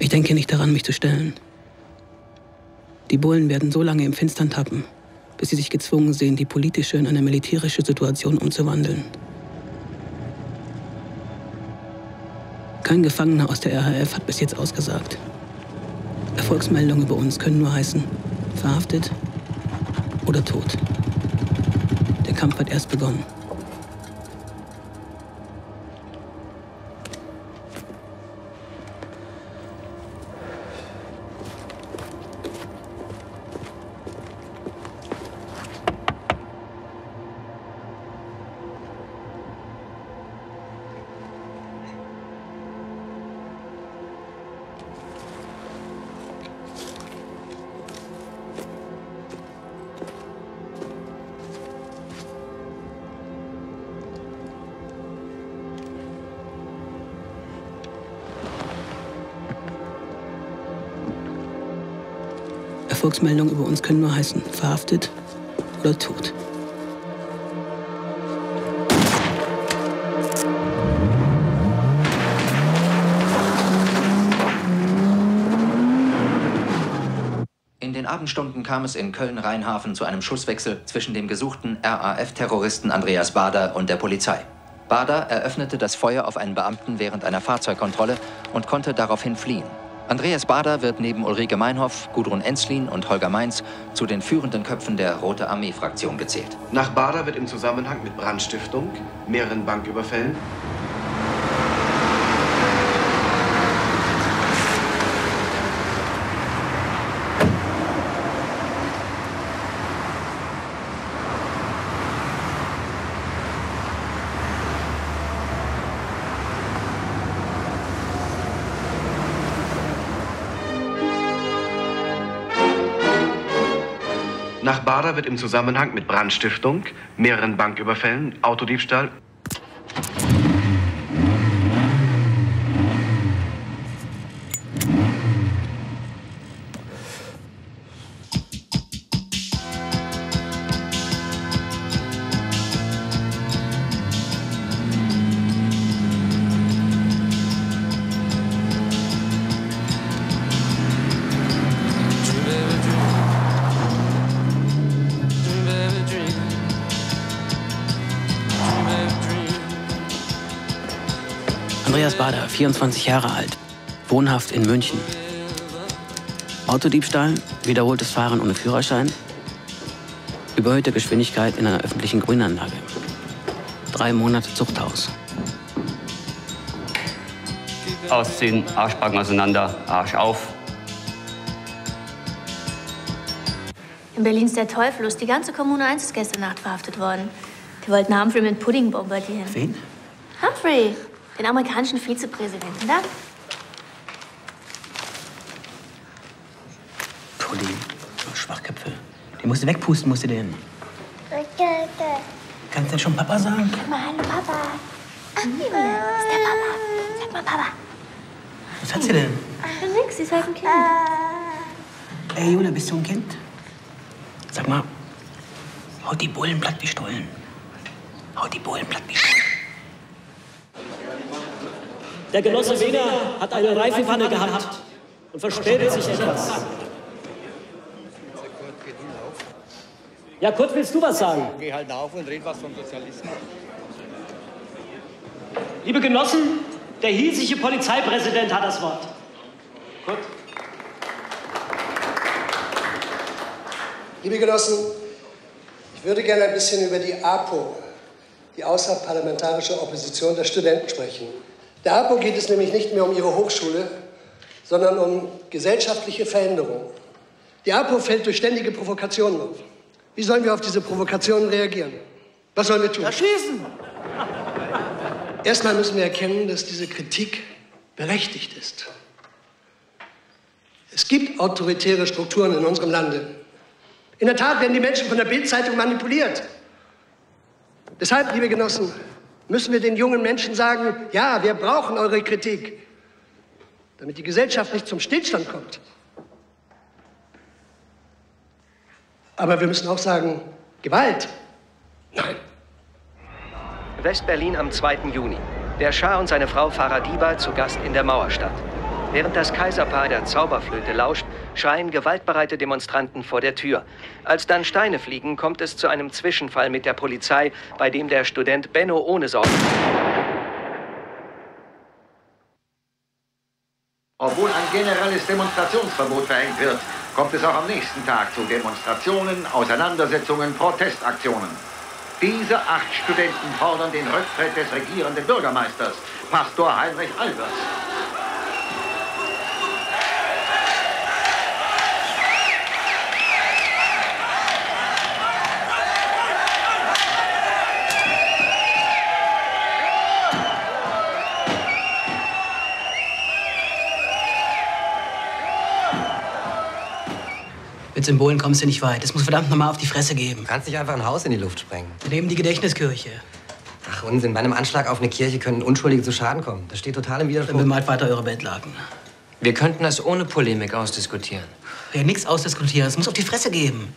Ich denke nicht daran, mich zu stellen. Die Bullen werden so lange im Finstern tappen, bis sie sich gezwungen sehen, die politische in eine militärische Situation umzuwandeln. Kein Gefangener aus der RAF hat bis jetzt ausgesagt. Erfolgsmeldungen über uns können nur heißen, verhaftet oder tot. Der Kampf hat erst begonnen. Erfolgsmeldungen über uns können nur heißen, verhaftet oder tot. In den Abendstunden kam es in Köln-Rheinhafen zu einem Schusswechsel zwischen dem gesuchten RAF-Terroristen Andreas Baader und der Polizei. Baader eröffnete das Feuer auf einen Beamten während einer Fahrzeugkontrolle und konnte daraufhin fliehen. Andreas Baader wird neben Ulrike Meinhoff, Gudrun Ensslin und Holger Mainz zu den führenden Köpfen der Rote Armee-Fraktion gezählt. Nach Baader wird im Zusammenhang mit Brandstiftung, mehreren Banküberfällen Nach Bader wird im Zusammenhang mit Brandstiftung, mehreren Banküberfällen, Autodiebstahl Andreas Bader, 24 Jahre alt, wohnhaft in München. Autodiebstahl, wiederholtes Fahren ohne Führerschein, überhöhte Geschwindigkeit in einer öffentlichen Grünanlage. 3 Monate Zuchthaus. Ausziehen, Arschbacken auseinander, Arsch auf. In Berlin ist der Teufel los. Die ganze Kommune 1 ist gestern Nacht verhaftet worden. Die wollten Humphrey mit Pudding bombardieren. Wen? Humphrey, den amerikanischen Vizepräsidenten da. Pudding, Schwachköpfe. Den musst du wegpusten, musst du den. Kannst du denn schon Papa sagen? Sag mal, hallo Papa. Ach, ist der Papa. Sag mal Papa. Was hat sie denn? Nix, sie ist halt ein Kind. Ey, Jule, bist du ein Kind? Sag mal, haut die Bullen platt wie Stullen. Haut die Bullen platt wie Stullen. Der Genosse Wiener hat eine Reifenpanne gehabt und verspätet sich etwas. Ja, Kurt, willst du was sagen? Geh halt auf und red was vom Sozialismus. Liebe Genossen, der hiesige Polizeipräsident hat das Wort. Kurt. Liebe Genossen, ich würde gerne ein bisschen über die APO, die Außerparlamentarische Opposition der Studenten, sprechen. Der APO geht es nämlich nicht mehr um ihre Hochschule, sondern um gesellschaftliche Veränderung. Die APO fällt durch ständige Provokationen auf. Wie sollen wir auf diese Provokationen reagieren? Was sollen wir tun? Erschießen! Erstmal müssen wir erkennen, dass diese Kritik berechtigt ist. Es gibt autoritäre Strukturen in unserem Lande. In der Tat werden die Menschen von der Bild-Zeitung manipuliert. Deshalb, liebe Genossen, müssen wir den jungen Menschen sagen, ja, wir brauchen eure Kritik, damit die Gesellschaft nicht zum Stillstand kommt. Aber wir müssen auch sagen, Gewalt, nein. West-Berlin am 2. Juni. Der Schah und seine Frau Farah Diba zu Gast in der Mauerstadt. Während das Kaiserpaar der Zauberflöte lauscht, schreien gewaltbereite Demonstranten vor der Tür. Als dann Steine fliegen, kommt es zu einem Zwischenfall mit der Polizei, bei dem der Student Benno ohne Sorgen... Obwohl ein generelles Demonstrationsverbot verhängt wird, kommt es auch am nächsten Tag zu Demonstrationen, Auseinandersetzungen, Protestaktionen. Diese 8 Studenten fordern den Rücktritt des regierenden Bürgermeisters, Pastor Heinrich Alberts. Mit Symbolen kommst du nicht weit. Es muss verdammt nochmal auf die Fresse geben. Du kannst nicht einfach ein Haus in die Luft sprengen. Daneben die Gedächtniskirche. Ach, Unsinn. Bei einem Anschlag auf eine Kirche können Unschuldige zu Schaden kommen. Das steht total im Widerspruch. Dann bemalt weiter eure Bettlaken. Wir könnten das ohne Polemik ausdiskutieren. Ja, nichts ausdiskutieren. Es muss auf die Fresse geben.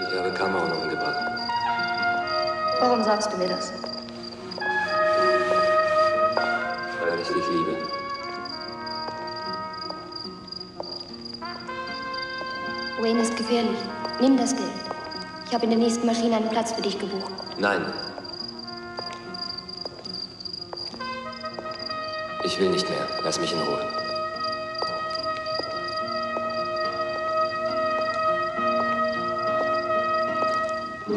Ich habe Cameron umgebracht. Warum sagst du mir das? Weil ich dich liebe. Wayne ist gefährlich. Nimm das Geld. Ich habe in der nächsten Maschine einen Platz für dich gebucht. Nein. Ich will nicht mehr. Lass mich in Ruhe. Hier,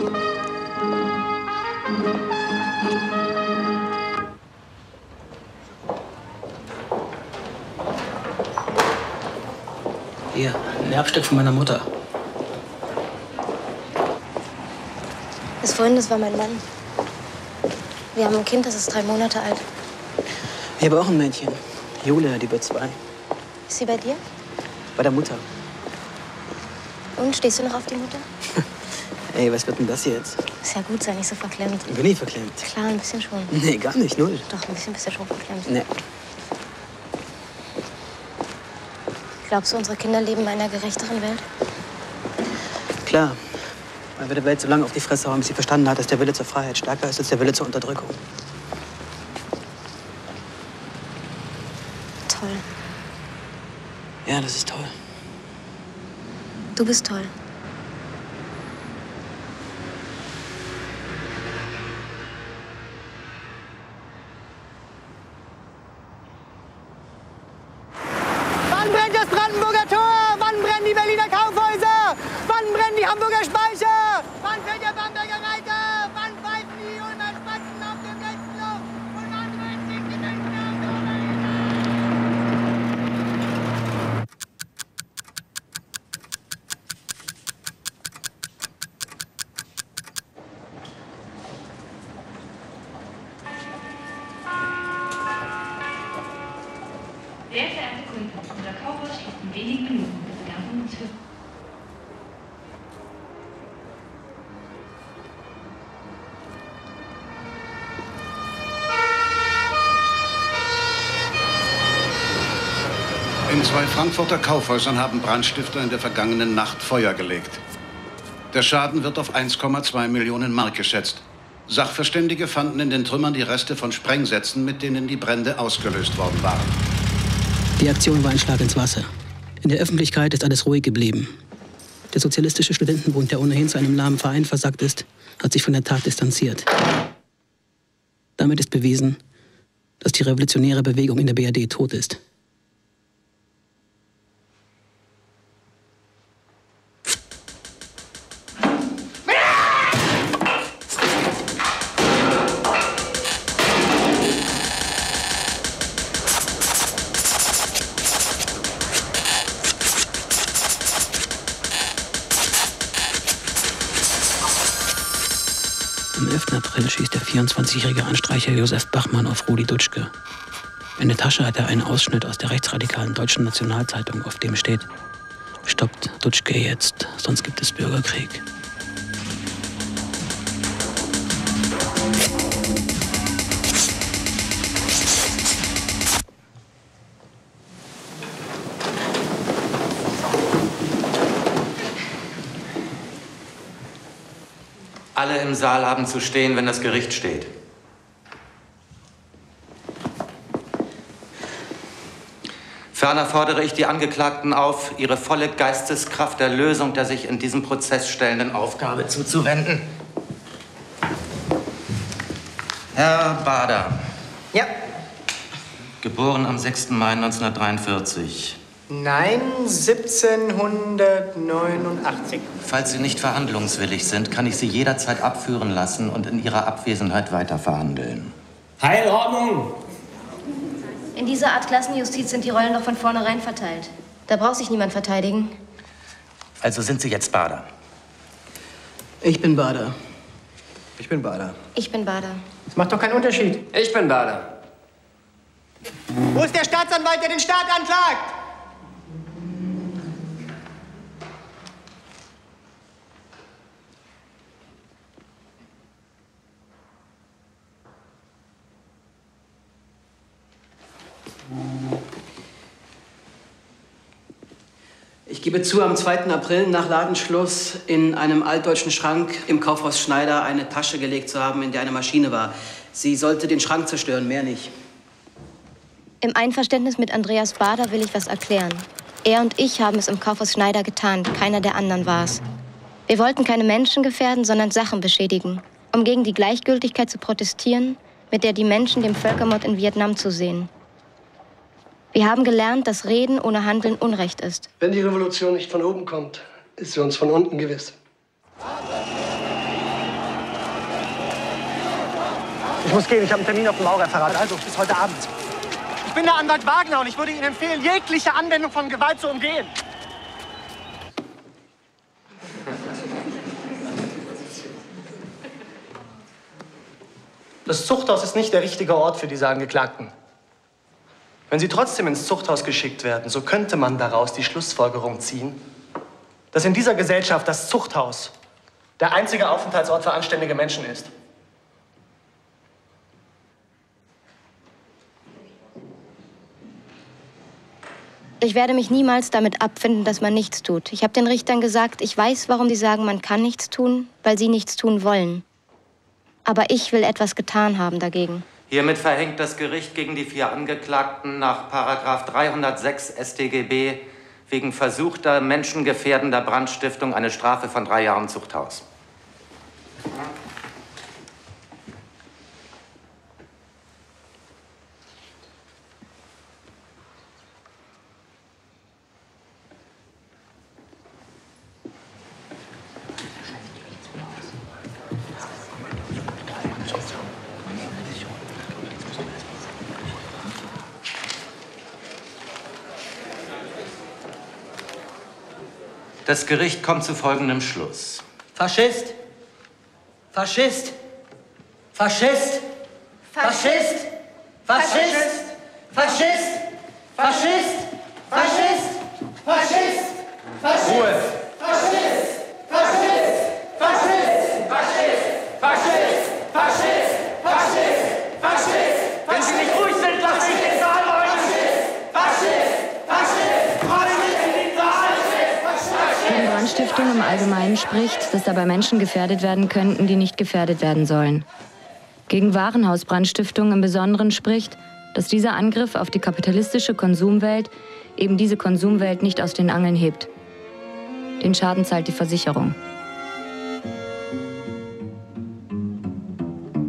ein Erbstück von meiner Mutter. Das vorhin, das war mein Mann. Wir haben ein Kind, das ist 3 Monate alt. Ich habe auch ein Mädchen. Julia, die wird 2. Ist sie bei dir? Bei der Mutter. Und, stehst du noch auf die Mutter? Ey, was wird denn das jetzt? Ist ja gut, sei nicht so verklemmt. Bin ich verklemmt? Klar, ein bisschen schon. Nee, gar nicht, null. Doch, ein bisschen bist du schon verklemmt. Nee. Glaubst du, unsere Kinder leben in einer gerechteren Welt? Klar. Weil wir der Welt so lange auf die Fresse hauen, bis sie verstanden hat, dass der Wille zur Freiheit stärker ist als der Wille zur Unterdrückung. Toll. Ja, das ist toll. Du bist toll. Wann brennt das Brandenburger Tor? Wann brennen die Berliner Kaufhäuser? Wann brennen die Hamburger Speicher? Wann fällt der Bamberger Reiter? Wann pfeifen die Ulmer Spatzen auf dem Wetzloch? Und wann brennt sich die Münchner auf der Sehr verehrte Kunden, unser Kaufhaus schließt in wenigen Minuten. Bitte danken uns für... In 2 Frankfurter Kaufhäusern haben Brandstifter in der vergangenen Nacht Feuer gelegt. Der Schaden wird auf 1,2 Millionen Mark geschätzt. Sachverständige fanden in den Trümmern die Reste von Sprengsätzen, mit denen die Brände ausgelöst worden waren. Die Aktion war ein Schlag ins Wasser. In der Öffentlichkeit ist alles ruhig geblieben. Der Sozialistische Studentenbund, der ohnehin zu einem lahmen Verein versackt ist, hat sich von der Tat distanziert. Damit ist bewiesen, dass die revolutionäre Bewegung in der BRD tot ist. Am 11. April schießt der 24-jährige Anstreicher Josef Bachmann auf Rudi Dutschke. In der Tasche hat er einen Ausschnitt aus der rechtsradikalen Deutschen Nationalzeitung, auf dem steht: Stoppt Dutschke jetzt, sonst gibt es Bürgerkrieg. Alle im Saal haben zu stehen, wenn das Gericht steht. Ferner fordere ich die Angeklagten auf, ihre volle Geisteskraft der Lösung der sich in diesem Prozess stellenden Aufgabe zuzuwenden. Herr Bader. Ja. Geboren am 6. Mai 1943. Nein, 1789. Falls Sie nicht verhandlungswillig sind, kann ich Sie jederzeit abführen lassen und in Ihrer Abwesenheit weiterverhandeln. Heilordnung! In dieser Art Klassenjustiz sind die Rollen doch von vornherein verteilt. Da braucht sich niemand verteidigen. Also sind Sie jetzt Bader? Ich bin Bader. Ich bin Bader. Ich bin Bader. Das macht doch keinen Unterschied. Ich bin Bader. Wo ist der Staatsanwalt, der den Staat anklagt? Ich gebe zu, am 2. April nach Ladenschluss in einem altdeutschen Schrank im Kaufhaus Schneider eine Tasche gelegt zu haben, in der eine Maschine war. Sie sollte den Schrank zerstören, mehr nicht. Im Einverständnis mit Andreas Bader will ich was erklären. Er und ich haben es im Kaufhaus Schneider getan, keiner der anderen war es. Wir wollten keine Menschen gefährden, sondern Sachen beschädigen, um gegen die Gleichgültigkeit zu protestieren, mit der die Menschen dem Völkermord in Vietnam zusehen. Wir haben gelernt, dass Reden ohne Handeln Unrecht ist. Wenn die Revolution nicht von oben kommt, ist sie uns von unten gewiss. Ich muss gehen, ich habe einen Termin auf dem Maurerreferat. Also, bis heute Abend. Ich bin der Anwalt Wagner und ich würde Ihnen empfehlen, jegliche Anwendung von Gewalt zu umgehen. Das Zuchthaus ist nicht der richtige Ort für diese Angeklagten. Wenn sie trotzdem ins Zuchthaus geschickt werden, so könnte man daraus die Schlussfolgerung ziehen, dass in dieser Gesellschaft das Zuchthaus der einzige Aufenthaltsort für anständige Menschen ist. Ich werde mich niemals damit abfinden, dass man nichts tut. Ich habe den Richtern gesagt, ich weiß, warum sie sagen, man kann nichts tun, weil sie nichts tun wollen. Aber ich will etwas getan haben dagegen. Hiermit verhängt das Gericht gegen die 4 Angeklagten nach § 306 StGB wegen versuchter menschengefährdender Brandstiftung eine Strafe von 3 Jahren Zuchthaus. Das Gericht kommt zu folgendem Schluss. Faschist! Faschist! Faschist! Faschist! Faschist! Faschist! Faschist! Faschist! Faschist! Faschist! Ruhe! Faschist! Faschist! Faschist! Faschist! Faschist! Faschist! Faschist! Faschist! Wenn Sie nicht ruhig sind, lasse ich den Saal räumen! Faschist! Faschist! Faschist! in den Saal! Wenn Brandstiftung im Allgemeinen spricht, dass dabei Menschen gefährdet werden könnten, die nicht gefährdet werden sollen. Gegen Warenhausbrandstiftung im Besonderen spricht, dass dieser Angriff auf die kapitalistische Konsumwelt eben diese Konsumwelt nicht aus den Angeln hebt. Den Schaden zahlt die Versicherung.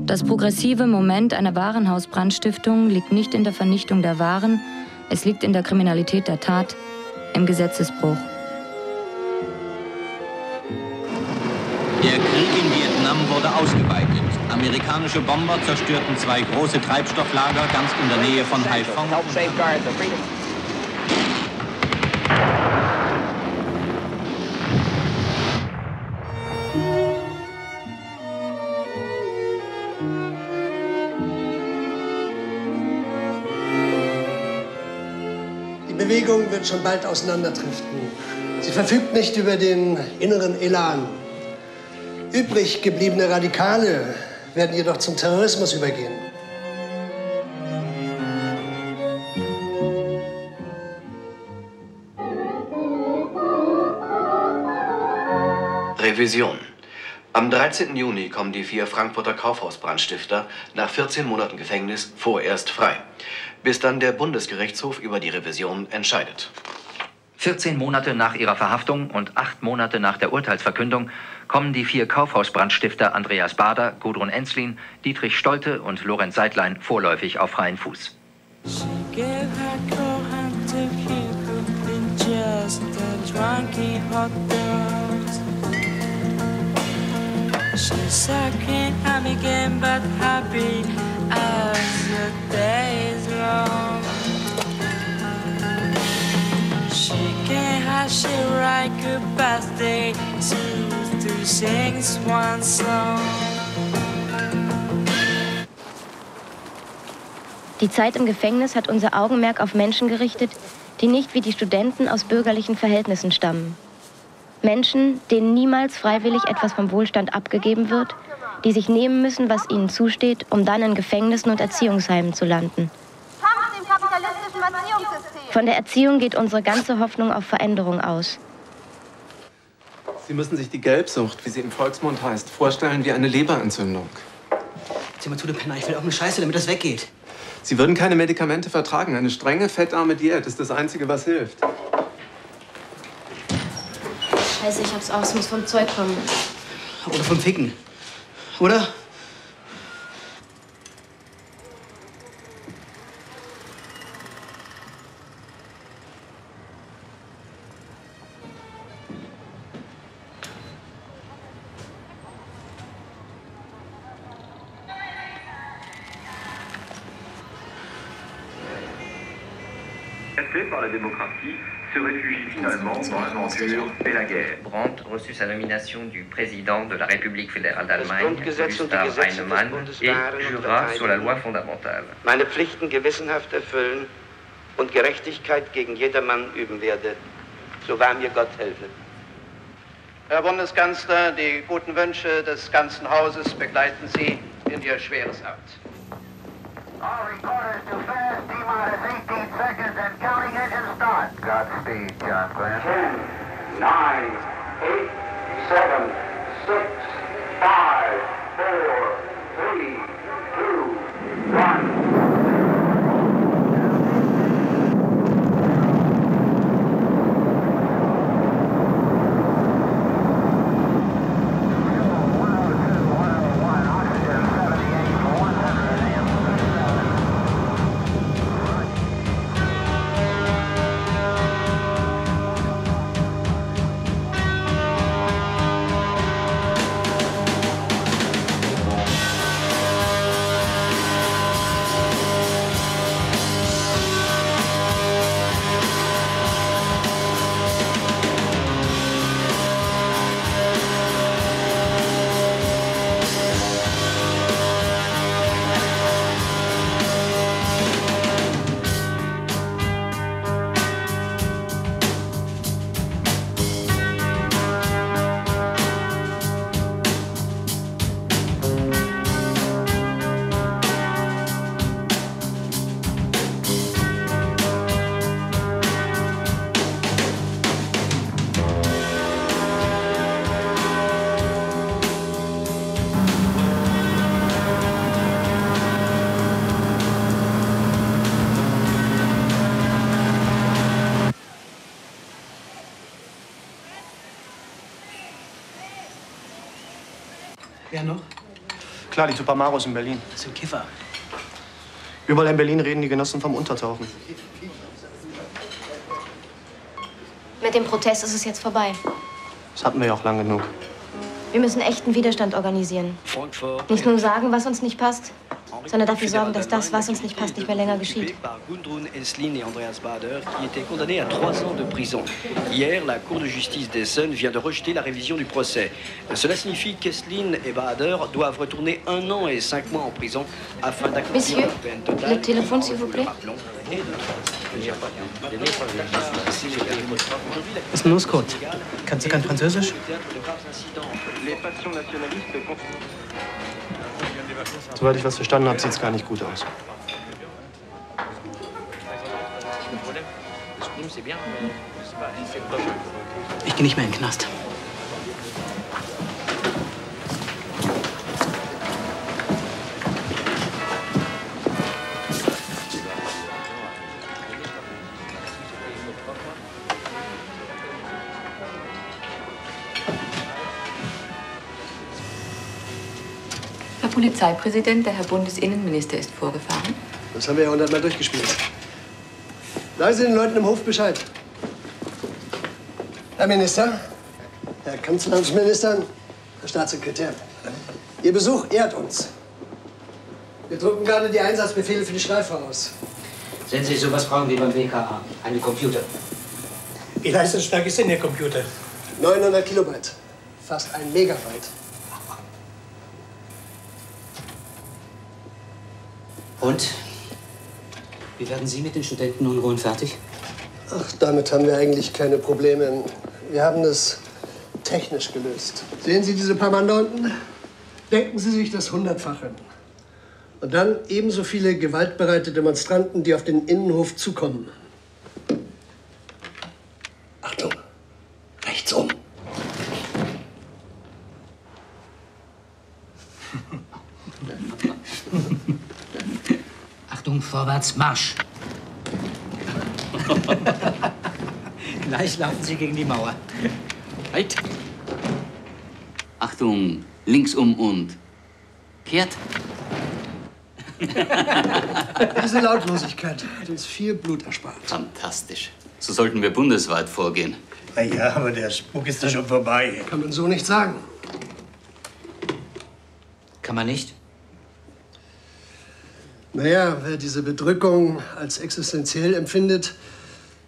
Das progressive Moment einer Warenhausbrandstiftung liegt nicht in der Vernichtung der Waren, es liegt in der Kriminalität der Tat, im Gesetzesbruch. Der Krieg in Vietnam wurde ausgeweitet. Amerikanische Bomber zerstörten 2 große Treibstofflager ganz in der Nähe von Haiphong. Die Bewegung wird schon bald auseinanderdriften. Sie verfügt nicht über den inneren Elan. Übrig gebliebene Radikale werden jedoch zum Terrorismus übergehen. Revision. Am 13. Juni kommen die 4 Frankfurter Kaufhausbrandstifter nach 14 Monaten Gefängnis vorerst frei, bis dann der Bundesgerichtshof über die Revision entscheidet. 14 Monate nach ihrer Verhaftung und 8 Monate nach der Urteilsverkündung kommen die 4 Kaufhausbrandstifter Andreas Bader, Gudrun Ensslin, Dietrich Stolte und Lorenz Seidlein vorläufig auf freien Fuß. She can't hide, she write goodbyes, they choose to sing swan song. Die Zeit im Gefängnis hat unser Augenmerk auf Menschen gerichtet, die nicht wie die Studenten aus bürgerlichen Verhältnissen stammen. Menschen, denen niemals freiwillig etwas vom Wohlstand abgegeben wird, die sich nehmen müssen, was ihnen zusteht, um dann in Gefängnissen und Erziehungsheimen zu landen. Von der Erziehung geht unsere ganze Hoffnung auf Veränderung aus. Sie müssen sich die Gelbsucht, wie sie im Volksmund heißt, vorstellen wie eine Leberentzündung. Sieh mal zu, du Penner, ich will auch eine Scheiße, damit das weggeht. Sie würden keine Medikamente vertragen. Eine strenge, fettarme Diät ist das Einzige, was hilft. Scheiße, ich hab's aus, muss vom Zeug kommen. Oder vom Ficken. Oder? par la démocratie se réfugie finalement dans l'aventure et la guerre. Brandt reçut sa nomination du président de la République fédérale d'Allemagne, Gustav Heinemann, et jura sur la loi fondamentale. Meine Pflichten gewissenhaft erfüllen und Gerechtigkeit gegen jedermann üben werde, so wahr mir Gott helfe. Herr Bundeskanzler, die guten Wünsche des ganzen Hauses begleiten Sie in Ihr schweres Amt. All recorders to fast, T-minus 18 seconds and counting engine start. Godspeed, John Glenn. 10, 9, 8, 7, 6, 5, 4, 3, 2, 1. Wer noch? Klar, die Tupamaros in Berlin. Das sind Kiffer. Überall in Berlin reden die Genossen vom Untertauchen. Mit dem Protest ist es jetzt vorbei. Das hatten wir ja auch lang genug. Wir müssen echten Widerstand organisieren. Nicht nur sagen, was uns nicht passt, sondern dafür sorgen, dass das, was uns nicht passt, nicht mehr länger geschieht. Gudrun Enslin et Andreas Bader, qui étaient condamnés à 3 ans de prison. Hier, la Cour de justice d'Essen vient de rejeter la révision du procès. Cela signifie qu'Enslin et Bader doivent retourner 1 an et 5 mois en prison afin d'accomplir la peine totale. Le téléphone, s'il vous plaît. Was ist denn los, Kurt? Kannst du kein Französisch? Soweit ich was verstanden habe, sieht es gar nicht gut aus. Ich gehe nicht mehr in den Knast. Herr Polizeipräsident, der Herr Bundesinnenminister ist vorgefahren. Das haben wir ja 100-mal durchgespielt. Sagen Sie den Leuten im Hof Bescheid. Herr Minister, Herr Kanzleramtsminister, Herr Staatssekretär, Ihr Besuch ehrt uns. Wir drucken gerade die Einsatzbefehle für die Streife aus. Sehen Sie, sowas brauchen wir beim WKA. Einen Computer. Wie leistungsstark ist denn Ihr Computer? 900 Kilobyte. Fast 1 Megabyte. Und? Wie werden Sie mit den Studentenunruhen fertig? Ach, damit haben wir eigentlich keine Probleme. Wir haben das technisch gelöst. Sehen Sie diese paar Mann da unten? Denken Sie sich das 100-fache. Und dann ebenso viele gewaltbereite Demonstranten, die auf den Innenhof zukommen. Achtung, rechts um. Achtung, vorwärts, Marsch! Gleich laufen Sie gegen die Mauer. Halt! Achtung, links um und kehrt. Diese Lautlosigkeit hat uns viel Blut erspart. Fantastisch. So sollten wir bundesweit vorgehen. Na ja, aber der Spuk ist doch schon vorbei. Kann man so nicht sagen. Kann man nicht? Naja, wer diese Bedrückung als existenziell empfindet,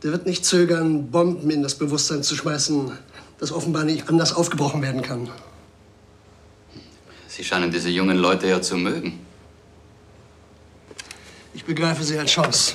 Der wird nicht zögern, Bomben in das Bewusstsein zu schmeißen, das offenbar nicht anders aufgebrochen werden kann. Sie scheinen diese jungen Leute ja zu mögen. Ich begreife sie als Chance.